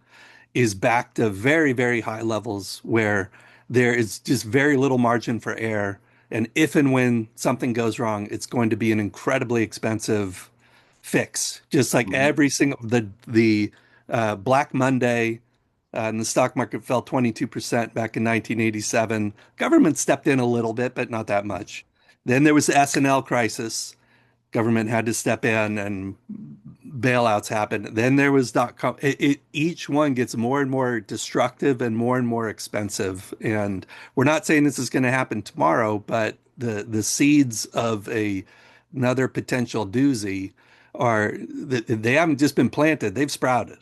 Speaker 3: is back to very, very high levels where there is just very little margin for error. And if and when something goes wrong, it's going to be an incredibly expensive fix. Just like every single the Black Monday and the stock market fell 22% back in 1987. Government stepped in a little bit, but not that much. Then there was the S&L crisis. Government had to step in and bailouts happened. Then there was dot com. Each one gets more and more destructive and more expensive. And we're not saying this is going to happen tomorrow, but the seeds of another potential doozy are they haven't just been planted, they've sprouted.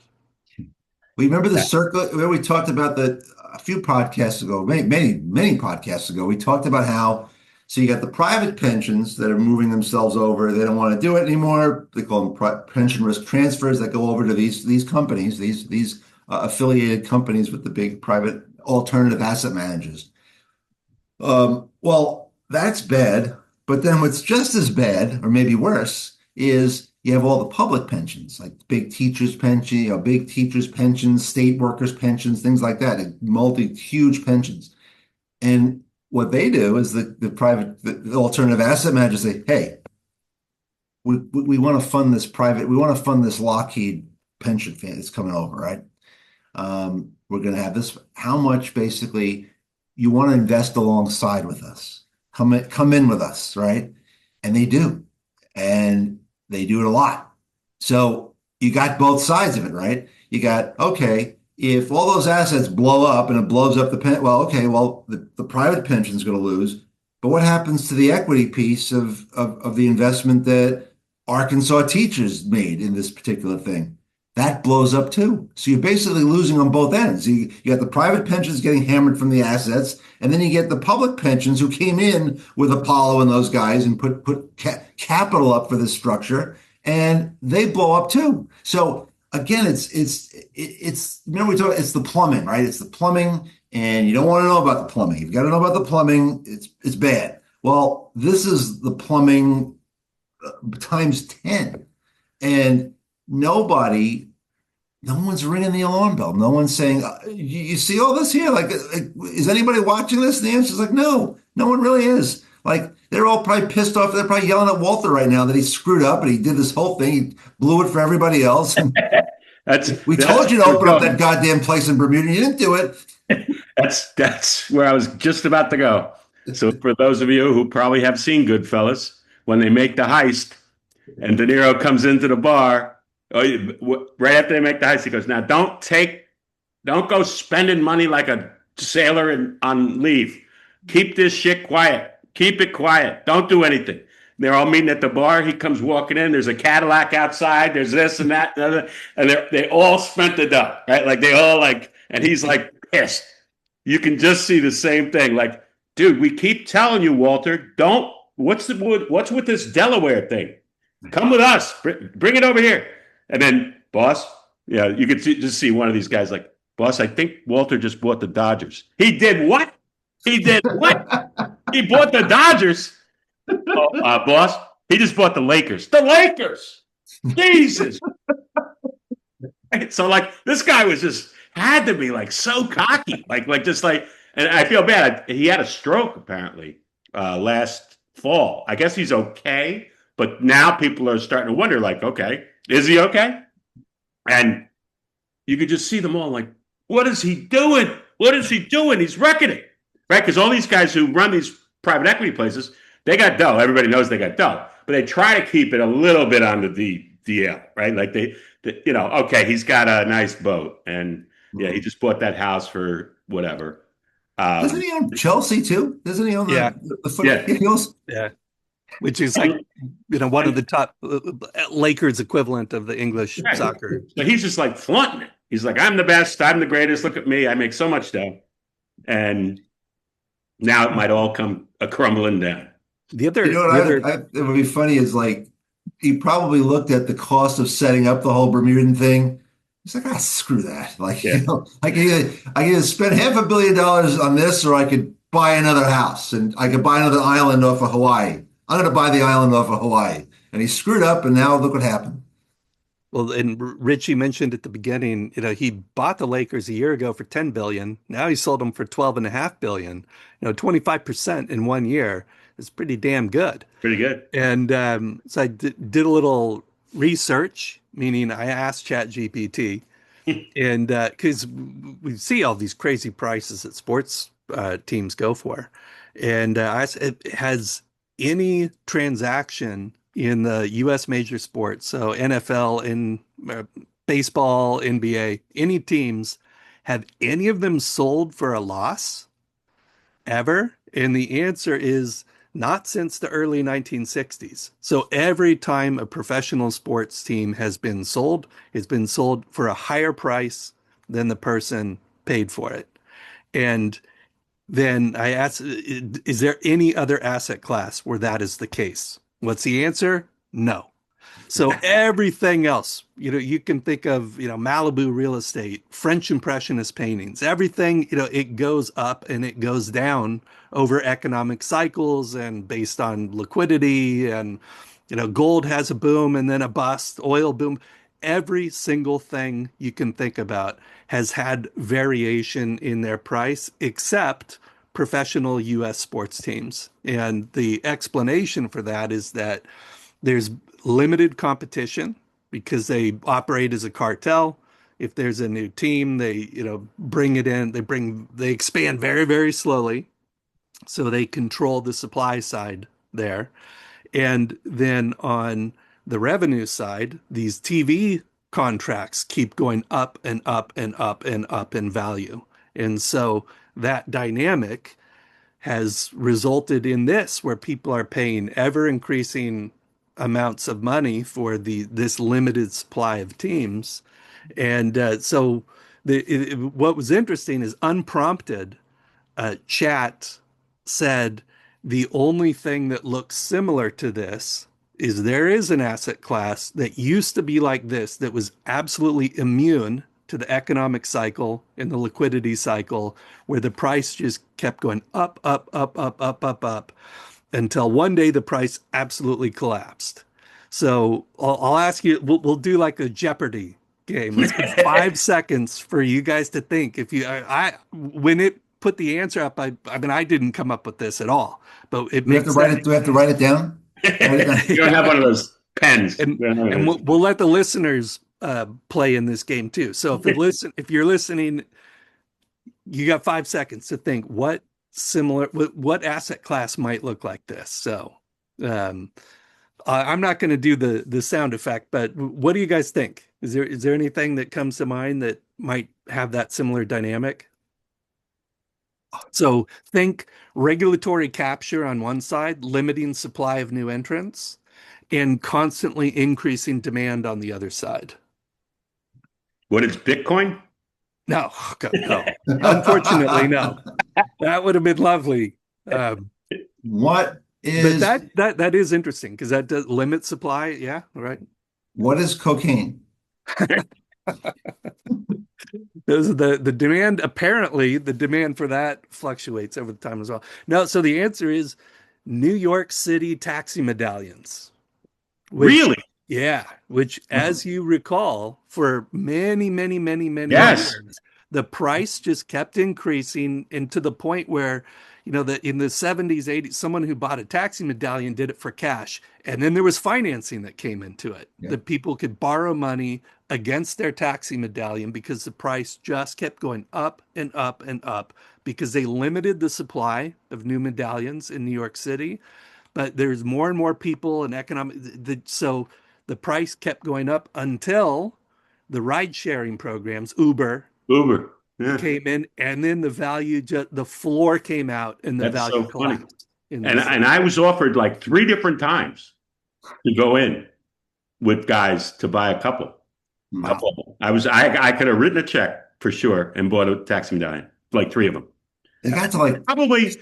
Speaker 1: We remember the circle where we talked about the a few podcasts ago, many podcasts ago. We talked about how so you got the private pensions that are moving themselves over. They don't want to do it anymore. They call them pension risk transfers that go over to these companies, these affiliated companies with the big private alternative asset managers. Well, that's bad. But then what's just as bad, or maybe worse, is you have all the public pensions, like big teachers' pension, big teachers' pensions, state workers' pensions, things like that, huge pensions. And what they do is the alternative asset managers say, hey, we want to fund this we want to fund this Lockheed pension fund that's coming over, right? We're going to have this. How much basically you want to invest alongside with us? Come in with us, right? And they do, and they do it a lot. So you got both sides of it, right? You got okay, if all those assets blow up and it blows up well, okay, well the private pension is going to lose, but what happens to the equity piece of the investment that Arkansas teachers made in this particular thing? That blows up too. So you're basically losing on both ends. You got the private pensions getting hammered from the assets, and then you get the public pensions who came in with Apollo and those guys and put capital up for this structure, and they blow up too. So again, it's remember we talked it's the plumbing, right? It's the plumbing, and you don't want to know about the plumbing. You've got to know about the plumbing. It's bad. Well, this is the plumbing times 10, and nobody no one's ringing the alarm bell. No one's saying, you see all this here? Like, is anybody watching this? And the answer is like, no, no one really is. Like, they're all probably pissed off. They're probably yelling at Walter right now that he screwed up and he did this whole thing. He blew it for everybody else. And we told you to open up that goddamn place in Bermuda. And you didn't do it.
Speaker 2: That's where I was just about to go. So for those of you who probably have seen Goodfellas, when they make the heist and De Niro comes into the bar, right after they make the heist, he goes, "Now don't go spending money like a sailor on leave. Keep this shit quiet. Keep it quiet. Don't do anything." They're all meeting at the bar. He comes walking in. There's a Cadillac outside. There's this and that and other, and they all spent the dough, right? Like they all and he's like pissed. You can just see the same thing. Like, dude, we keep telling you, Walter, don't. What's with this Delaware thing? Come with us. Bring it over here. And then, boss, yeah, you could just see one of these guys like, boss, I think Walter just bought the Dodgers. He did what? He did what? He bought the Dodgers. Oh, boss, he just bought the Lakers. The Lakers! Jesus! So, this guy had to be, so cocky. And I feel bad. He had a stroke, apparently, last fall. I guess he's okay, but now people are starting to wonder, okay, is he okay? And you could just see them all like, what is he doing? What is he doing? He's wrecking it, right? Because all these guys who run these private equity places, they got dough. Everybody knows they got dough, but they try to keep it a little bit on the DL, right? Like okay, he's got a nice boat, and yeah, he just bought that house for whatever.
Speaker 1: Doesn't he own Chelsea too? Doesn't he own the football Eagles?
Speaker 3: Yeah. Which is one of the top Lakers equivalent of the English soccer.
Speaker 2: So he's just flaunting it. He's like, I'm the best. I'm the greatest. Look at me. I make so much dough. And now it might all come crumbling down.
Speaker 1: It would be funny is he probably looked at the cost of setting up the whole Bermudan thing. He's like, screw that. I can either spend $500 million on this, or I could buy another house and I could buy another island off of Hawaii. I'm going to buy the island off of Hawaii. And he screwed up, and now look what happened.
Speaker 3: Well, and Richie mentioned at the beginning, he bought the Lakers a year ago for $10 billion. Now he sold them for $12.5 billion. 25% in 1 year is pretty damn good.
Speaker 2: Pretty good.
Speaker 3: And so I did a little research, meaning I asked ChatGPT, and because we see all these crazy prices that sports teams go for, and I asked, has any transaction in the U.S. major sports, so NFL, in baseball, NBA, any teams, have any of them sold for a loss ever? And the answer is not since the early 1960s. So every time a professional sports team has been sold, it's been sold for a higher price than the person paid for it. And then I asked, is there any other asset class where that is the case? What's the answer? No. So everything else, you can think of, Malibu real estate, French Impressionist paintings, everything, it goes up and it goes down over economic cycles and based on liquidity. And, gold has a boom and then a bust, oil boom. Every single thing you can think about has had variation in their price, except professional US sports teams. And the explanation for that is that there's limited competition because they operate as a cartel. If there's a new team, they, bring it in, they expand very, very slowly. So they control the supply side there. And then on the revenue side, these TV contracts keep going up and up and up and up in value. And so that dynamic has resulted in this, where people are paying ever increasing amounts of money for this limited supply of teams. And so what was interesting is, unprompted, chat said the only thing that looks similar to this is there is an asset class that used to be like this, that was absolutely immune to the economic cycle and the liquidity cycle, where the price just kept going up, up, up, up, up, up, up, until one day the price absolutely collapsed. So I'll ask you, we'll do like a Jeopardy game. Let's give 5 seconds for you guys to think. If you, when it put the answer up, I mean, I didn't come up with this at all, but it
Speaker 1: Do we have
Speaker 3: makes
Speaker 1: to write
Speaker 3: sense.
Speaker 1: it? Do we have to write it down? Write it down.
Speaker 2: You don't have one of those pens.
Speaker 3: And we'll let the listeners play in this game too. So if you're listening, you got 5 seconds to think what asset class might look like this. So I'm not going to do the sound effect, but what do you guys think? Is there anything that comes to mind that might have that similar dynamic? So think regulatory capture on one side, limiting supply of new entrants, and constantly increasing demand on the other side.
Speaker 2: What is Bitcoin?
Speaker 3: No, no. Unfortunately, no. That would have been lovely.
Speaker 1: What is
Speaker 3: But that is interesting because that does limit supply. Yeah, right.
Speaker 1: what is cocaine?
Speaker 3: Those are the demand. Apparently, the demand for that fluctuates over time as well. No, so the answer is New York City taxi medallions.
Speaker 2: Really?
Speaker 3: Yeah, which, as you recall, for many, many, many, many
Speaker 2: Yes.
Speaker 3: years, the price just kept increasing, and to the point where, that in the 70s, 80s, someone who bought a taxi medallion did it for cash. And then there was financing that came into it, that people could borrow money against their taxi medallion because the price just kept going up and up and up because they limited the supply of new medallions in New York City. But there's more and more people and so the price kept going up until the ride sharing programs, Uber,
Speaker 2: Yeah.
Speaker 3: came in, and then the floor came out and the
Speaker 2: That's
Speaker 3: value
Speaker 2: so funny.
Speaker 3: collapsed. And
Speaker 2: I was offered like 3 different times to go in with guys to buy a couple.
Speaker 1: Wow.
Speaker 2: I could have written a check for sure and bought a taxi medallion, like 3 of them.
Speaker 1: It got to like
Speaker 2: Probably,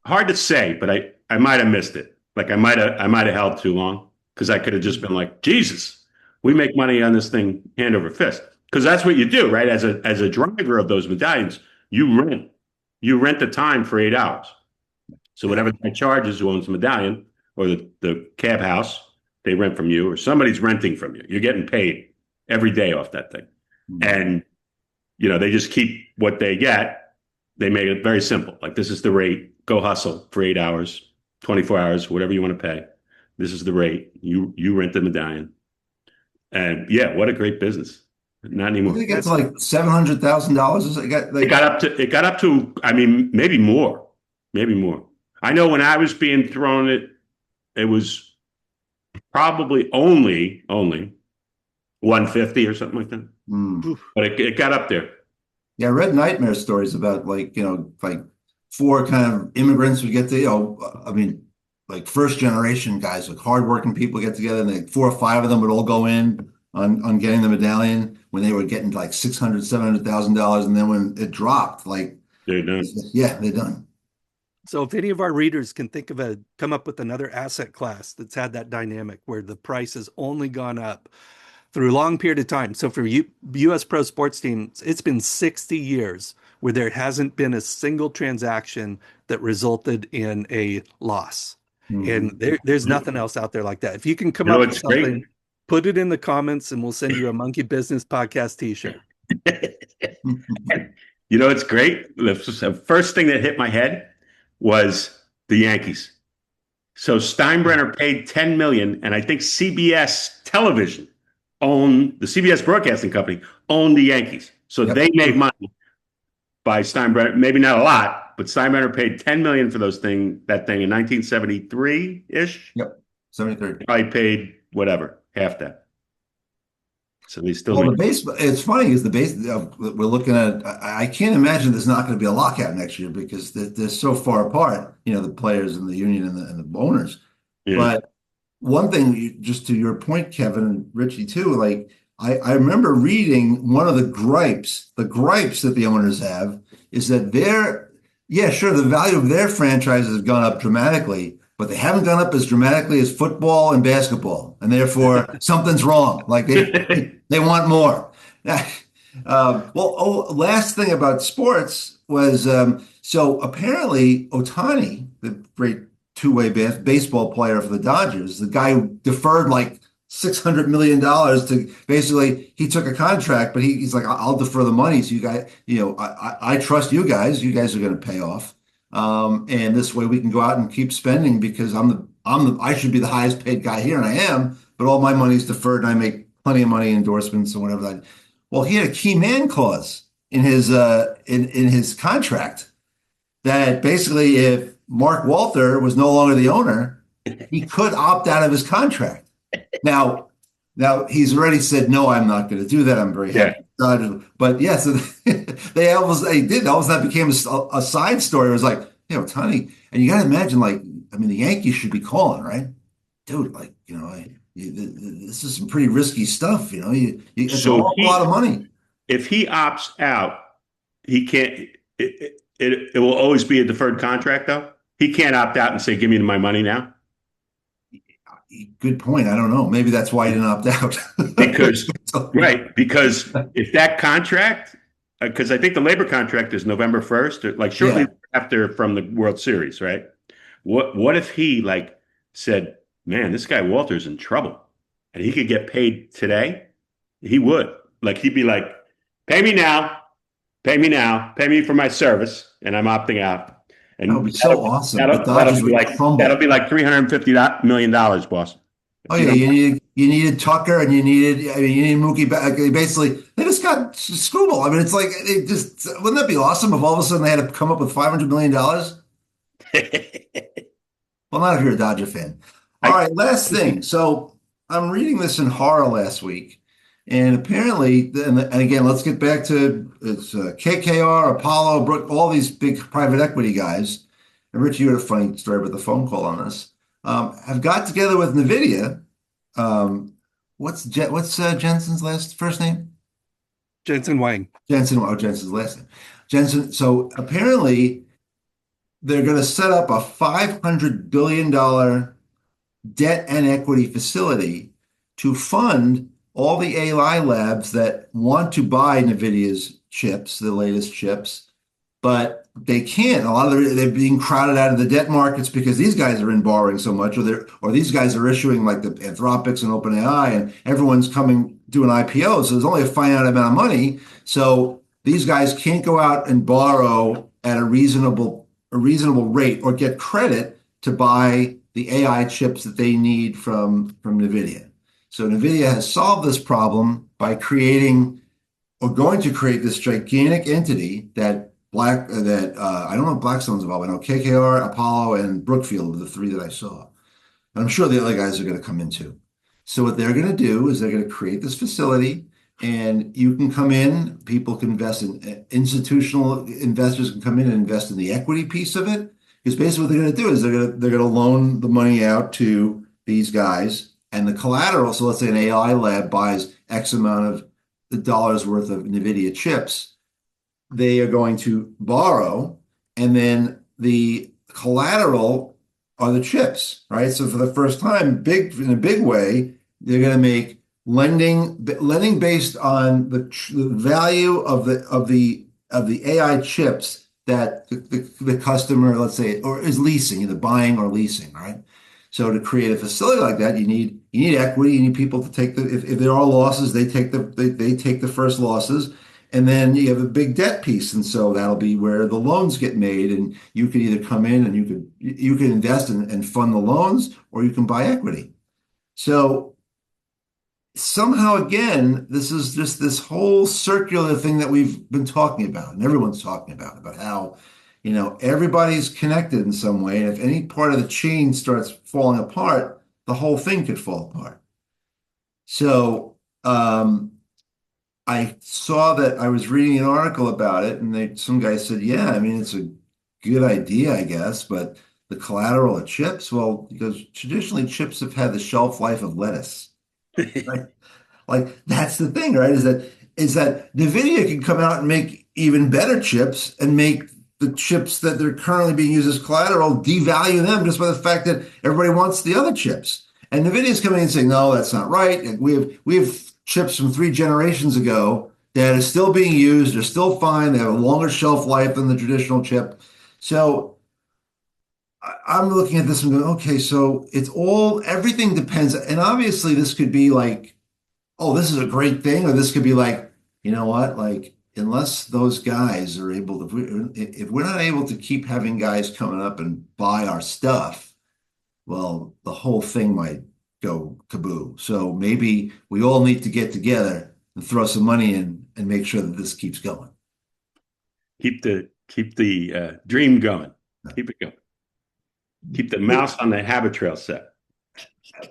Speaker 2: hard to say, but I might have missed it. Like I might have held too long, because I could have just been like, Jesus, we make money on this thing hand over fist. Because that's what you do, right? As a driver of those medallions, you rent the time for 8 hours. So whatever the guy charges who owns the medallion, or the cab house, they rent from you, or somebody's renting from you. You're getting paid every day off that thing. And they just keep what they get. They made it very simple. Like, this is the rate. Go hustle for 8 hours, 24 hours, whatever you want to pay. This is the rate. You rent the medallion. And yeah, what a great business. Not anymore.
Speaker 1: it got to like $700,000.
Speaker 2: It got up to, I mean, maybe more. I know when I was being thrown it, it was probably only 150 or something like that.
Speaker 1: Mm.
Speaker 2: But it got up there.
Speaker 1: Yeah, I read nightmare stories about like four kind of immigrants would get to, I mean, like first generation guys, like hardworking people get together and they, four or five of them would all go in on getting the medallion when they were getting like 600, $700,000. And then when it dropped, like,
Speaker 2: They're done.
Speaker 1: yeah, they're done.
Speaker 3: So if any of our readers can come up with another asset class that's had that dynamic where the price has only gone up through a long period of time. So for U.S. pro sports teams, it's been 60 years where there hasn't been a single transaction that resulted in a loss. And
Speaker 1: Mhm.
Speaker 3: there's nothing else out there like that. If you can come
Speaker 2: You know,
Speaker 3: up with
Speaker 2: it's great.
Speaker 3: something, put it in the comments and we'll send you a Monkey Business Podcast t-shirt.
Speaker 2: You know, it's great. The first thing that hit my head was the Yankees. So Steinbrenner paid 10 million, and I think CBS Television owned the CBS Broadcasting Company owned the Yankees. So
Speaker 1: Yep.
Speaker 2: they made money by Steinbrenner, maybe not a lot, but Steinbrenner paid 10 million for that thing in 1973-ish.
Speaker 1: Yep. 73.
Speaker 2: Probably paid whatever, half that. So they still
Speaker 1: Well,
Speaker 2: made
Speaker 1: the base, it's funny is the base, we're looking at, I can't imagine there's not going to be a lockout next year because they're so far apart, the players and the union and the owners.
Speaker 2: yeah.
Speaker 1: But one thing, just to your point, Kevin and Richie too, like I remember reading one of the gripes that the owners have is that yeah, sure, the value of their franchises has gone up dramatically, but they haven't gone up as dramatically as football and basketball, and therefore something's wrong. Like they want more. Last thing about sports was so apparently Ohtani, the great two-way baseball player for the Dodgers, the guy who deferred like $600 million to basically he took a contract, but he's like, I'll defer the money. So you guys, I trust you guys. You guys are going to pay off. And this way we can go out and keep spending because I should be the highest paid guy here, and I am, but all my money's deferred and I make plenty of money in endorsements and whatever that. Well, he had a key man clause in his in his contract that basically if Mark Walter was no longer the owner, he could opt out of his contract. Now he's already said, no, I'm not going to do that. I'm very happy. But yeah, so they did. Almost that became a side story. It was like, Tony, and you got to imagine, like, I mean, the Yankees should be calling, right? Dude, like, this is some pretty risky stuff. It's an awful lot of money.
Speaker 2: If he opts out, he can't. It will always be a deferred contract, though. He can't opt out and say, "Give me my money now."
Speaker 1: Good point. I don't know. Maybe that's why he didn't opt out.
Speaker 2: Because if that contract, because I think the labor contract is November 1st, like shortly after from the World Series, right? What if he like said, "Man, this guy Walter's in trouble, and he could get paid today"? He would. Like he'd be like, "Pay me now, pay me now, pay me for my service," and I'm opting out. And
Speaker 1: that would be so awesome.
Speaker 2: That'll be like $350 million, boss.
Speaker 1: Oh yeah, you needed Tucker and you needed Mookie. Basically, they just got Scooble. I mean, it's like wouldn't that be awesome if all of a sudden they had to come up with $500 million? Well, not if you're a Dodger fan. All right, last thing. So I'm reading this in horror last week, and apparently, and again, let's get back to it's KKR, Apollo, Brook, all these big private equity guys. And Rich, you had a funny story about the phone call on this. Have got together with NVIDIA. What's Jensen's first name?
Speaker 3: Jensen Huang.
Speaker 1: Jensen's last name. Jensen. So apparently, they're going to set up a $500 billion debt and equity facility to fund all the AI labs that want to buy NVIDIA's chips, the latest chips, but they can't. A lot of they're being crowded out of the debt markets because these guys are in borrowing so much, or these guys are issuing like the Anthropics and OpenAI, and everyone's coming doing IPOs. So there's only a finite amount of money. So these guys can't go out and borrow at a reasonable rate or get credit to buy the AI chips that they need from NVIDIA. So NVIDIA has solved this problem by creating or going to create this gigantic entity that I don't know if Blackstone's involved. I know KKR, Apollo, and Brookfield are the three that I saw. I'm sure the other guys are going to come in too. So what they're going to do is they're going to create this facility, and you can come in. People can invest in institutional investors can come in and invest in the equity piece of it. Because basically what they're going to do is they're going to loan the money out to these guys and the collateral. So let's say an AI lab buys X amount of the dollars worth of NVIDIA chips. They are going to borrow, and then the collateral are the chips, right? So for the first time, in a big way, they're going to make lending based on the value of the AI chips that the customer, let's say, or is leasing, either buying or leasing, right? So to create a facility like that, you need equity, you need people to take if there are losses, they take the first losses. And then you have a big debt piece, and so that'll be where the loans get made, and you could either come in and you could invest and fund the loans, or you can buy equity. So somehow again, this is just this whole circular thing that we've been talking about, and everyone's talking about how, everybody's connected in some way, and if any part of the chain starts falling apart, the whole thing could fall apart. So I saw that I was reading an article about it, and some guy said, "Yeah, I mean, it's a good idea, I guess, but the collateral of chips, well, because traditionally chips have had the shelf life of lettuce, right? Like that's the thing, right? Is that NVIDIA can come out and make even better chips and make the chips that they're currently being used as collateral devalue them just by the fact that everybody wants the other chips. And NVIDIA is coming in and saying, no, that's not right. We have chips from 3 generations ago that are still being used. They're still fine. They have a longer shelf life than the traditional chip. So I'm looking at this and going, okay, so everything depends. And obviously this could be like, oh, this is a great thing, or this could be like, you know what, like unless those guys are able to, if we're not able to keep having guys coming up and buy our stuff, well, the whole thing might go kaboo. So maybe we all need to get together and throw some money in and make sure that this keeps going.
Speaker 2: Keep the dream going. Keep it going. Keep the mouse on the habit trail set.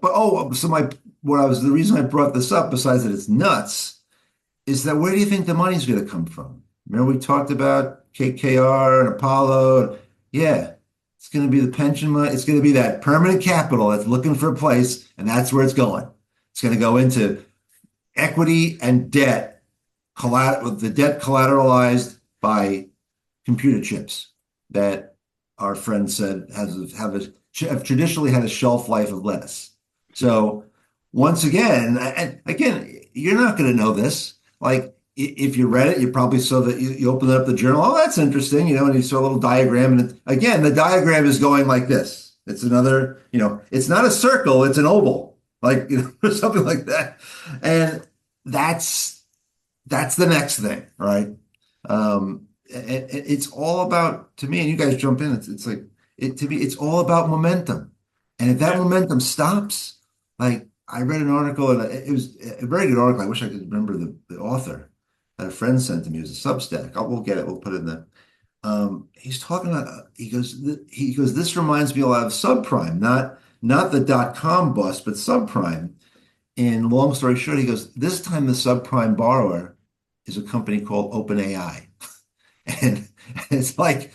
Speaker 1: But so the reason I brought this up, besides that it's nuts, is that where do you think the money's going to come from? Remember we talked about KKR and Apollo. Yeah, it's going to be the pension money. It's going to be that permanent capital that's looking for a place, and that's where it's going. It's going to go into equity and debt, with the debt collateralized by computer chips that our friend said have traditionally had a shelf life of lettuce. So once again, and again, you're not going to know this. Like if you read it, you probably saw that you opened up the journal. Oh, that's interesting, and you saw a little diagram. And again, the diagram is going like this. It's another, it's not a circle, it's an oval, like, or something like that. And that's the next thing, right? It's all about, to me, and you guys jump in. It's like to me, it's all about momentum. And if that momentum stops, like I read an article, and it was a very good article. I wish I could remember the author that a friend sent to me. It was a Substack. We'll get it. We'll put it in the. He's talking about. He goes. This reminds me a lot of subprime, not the .com bust, but subprime. And long story short, he goes. This time the subprime borrower is a company called OpenAI, and it's like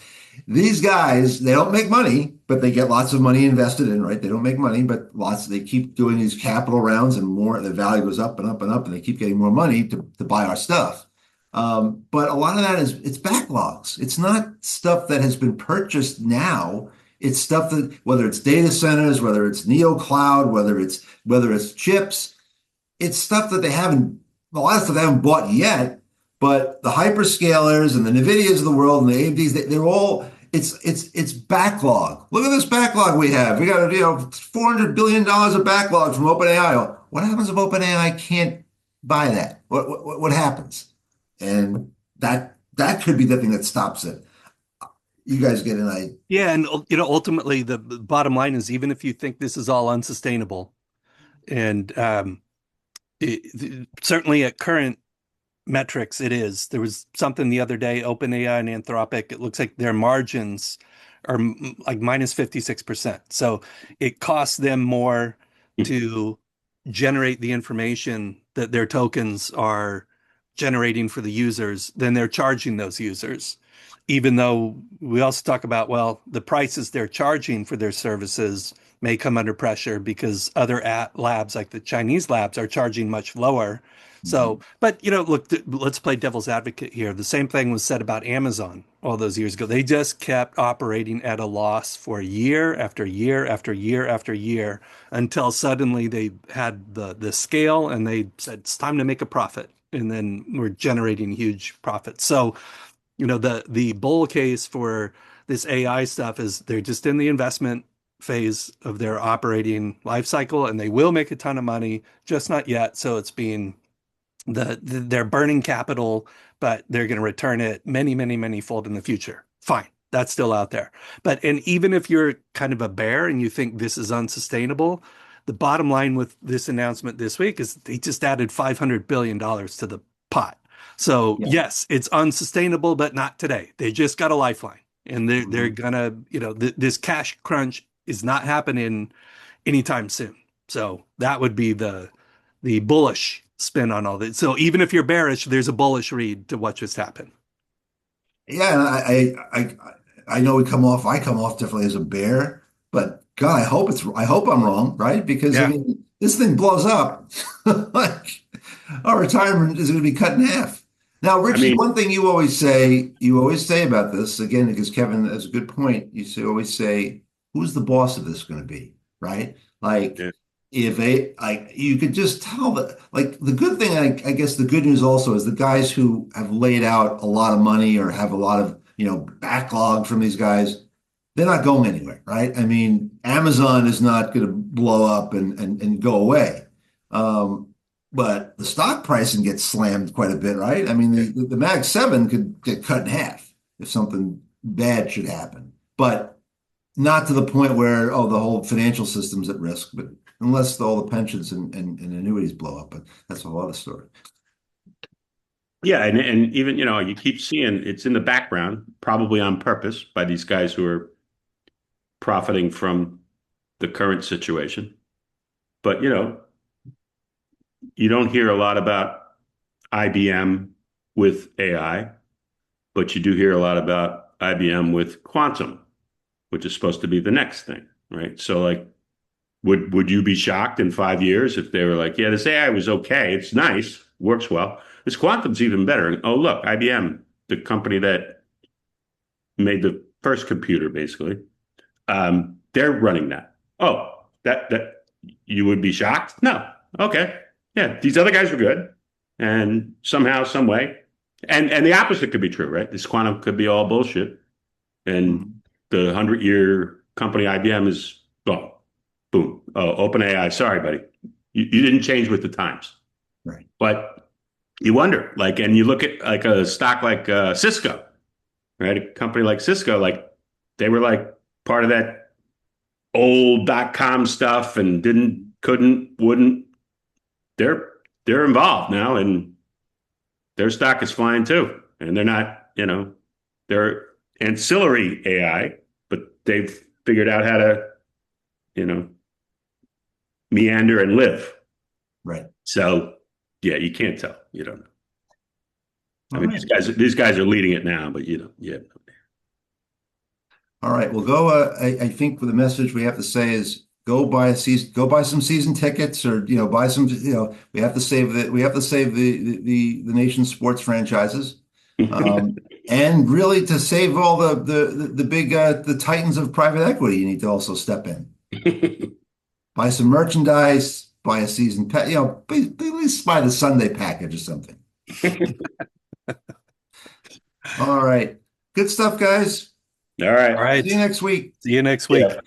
Speaker 1: these guys, they don't make money, but they get lots of money invested in, right? They don't make money, but they keep doing these capital rounds, and the value goes up and up and up, and they keep getting more money to buy our stuff. But a lot of that it's backlogs. It's not stuff that has been purchased now. It's stuff that, whether it's data centers, whether it's neo cloud, whether it's chips, it's stuff that a lot of stuff they haven't bought yet, but the hyperscalers and the NVIDIAs of the world and the AMDs, they're all, it's backlog. Look at this backlog we have. We got, $400 billion of backlog from OpenAI. What happens if OpenAI can't buy that? What happens? And that could be the thing that stops it. You guys get an idea.
Speaker 3: Yeah, and ultimately the bottom line is, even if you think this is all unsustainable, and certainly at current metrics, it is. There was something the other day, OpenAI and Anthropic, it looks like their margins are like minus 56%. So it costs them more to generate the information that their tokens are generating for the users than they're charging those users. Even though we also talk about, well, the prices they're charging for their services may come under pressure because other labs, like the Chinese labs, are charging much lower. So, but look, let's play devil's advocate here. The same thing was said about Amazon all those years ago. They just kept operating at a loss for year after year after year after year until suddenly they had the scale and they said it's time to make a profit, and then we're generating huge profits. So, the bull case for this AI stuff is they're just in the investment phase of their operating life cycle, and they will make a ton of money, just not yet. So it's being they're burning capital, but they're going to return it many, many, many fold in the future. Fine. That's still out there. And even if you're kind of a bear and you think this is unsustainable, the bottom line with this announcement this week is they just added $500 billion to the pot. So
Speaker 1: Yeah.
Speaker 3: yes, it's unsustainable, but not today. They just got a lifeline, and they're
Speaker 1: Mhm.
Speaker 3: gonna, this cash crunch is not happening anytime soon. So that would be the bullish spin on all this. So even if you're bearish, there's a bullish read to what just happened.
Speaker 1: Yeah, and I know I come off definitely as a bear, but God, I hope I'm wrong, right? Because I
Speaker 3: Yeah.
Speaker 1: mean, this thing blows up, like our retirement is going to be cut in half. Now,
Speaker 2: I
Speaker 1: Richie,
Speaker 2: mean,
Speaker 1: one thing you always say about this again, because Kevin has a good point. Always say, who's the boss of this going to be, right? Like,
Speaker 2: yeah,
Speaker 1: if you could just tell that, like, the good thing, I guess the good news also is the guys who have laid out a lot of money or have a lot of, backlog from these guys, they're not going anywhere, right? I mean, Amazon is not going to blow up and go away. But the stock pricing gets slammed quite a bit, right? I mean,
Speaker 2: yeah.
Speaker 1: the Mag 7 could get cut in half if something bad should happen. But not to the point where, oh, the whole financial system's at risk, but unless all the pensions and annuities blow up, but that's a whole other story.
Speaker 2: Yeah, and even you keep seeing it's in the background, probably on purpose by these guys who are profiting from the current situation. But you don't hear a lot about IBM with AI, but you do hear a lot about IBM with quantum, which is supposed to be the next thing, right? So like, would you be shocked in 5 years if they were like, yeah, this AI was okay, it's nice, works well. This quantum's even better. And oh, look, IBM, the company that made the first computer, basically, they're running that. Oh, that you would be shocked? No. Okay. Yeah, these other guys were good, and somehow, some way, and the opposite could be true, right? This quantum could be all bullshit, and
Speaker 1: Mhm.
Speaker 2: the 100-year company IBM is gone. Boom. Oh, OpenAI. Sorry, buddy. You didn't change with the times.
Speaker 1: Right.
Speaker 2: But you wonder, like, and you look at like a stock like Cisco, right? A company like Cisco, like they were like part of that old .com stuff and couldn't, wouldn't. They're they're involved now, and their stock is flying too. And they're not, they're ancillary AI, but they've figured out how to, you know, meander and live.
Speaker 1: Right.
Speaker 2: So yeah, you can't tell. You don't know. I
Speaker 1: All
Speaker 2: mean,
Speaker 1: right.
Speaker 2: these guys are leading it now, but yeah.
Speaker 1: All right. Well, go. I think the message we have to say is go buy some season tickets, or buy some. We have to save the nation's sports franchises, and really to save all the big the titans of private equity. You need to also step in, buy some merchandise, buy a season pack. At least buy the Sunday package or something. All right. Good stuff, guys.
Speaker 2: All
Speaker 3: All
Speaker 2: right.
Speaker 1: See you
Speaker 3: right.
Speaker 1: next week.
Speaker 3: See you next week.
Speaker 2: Yeah.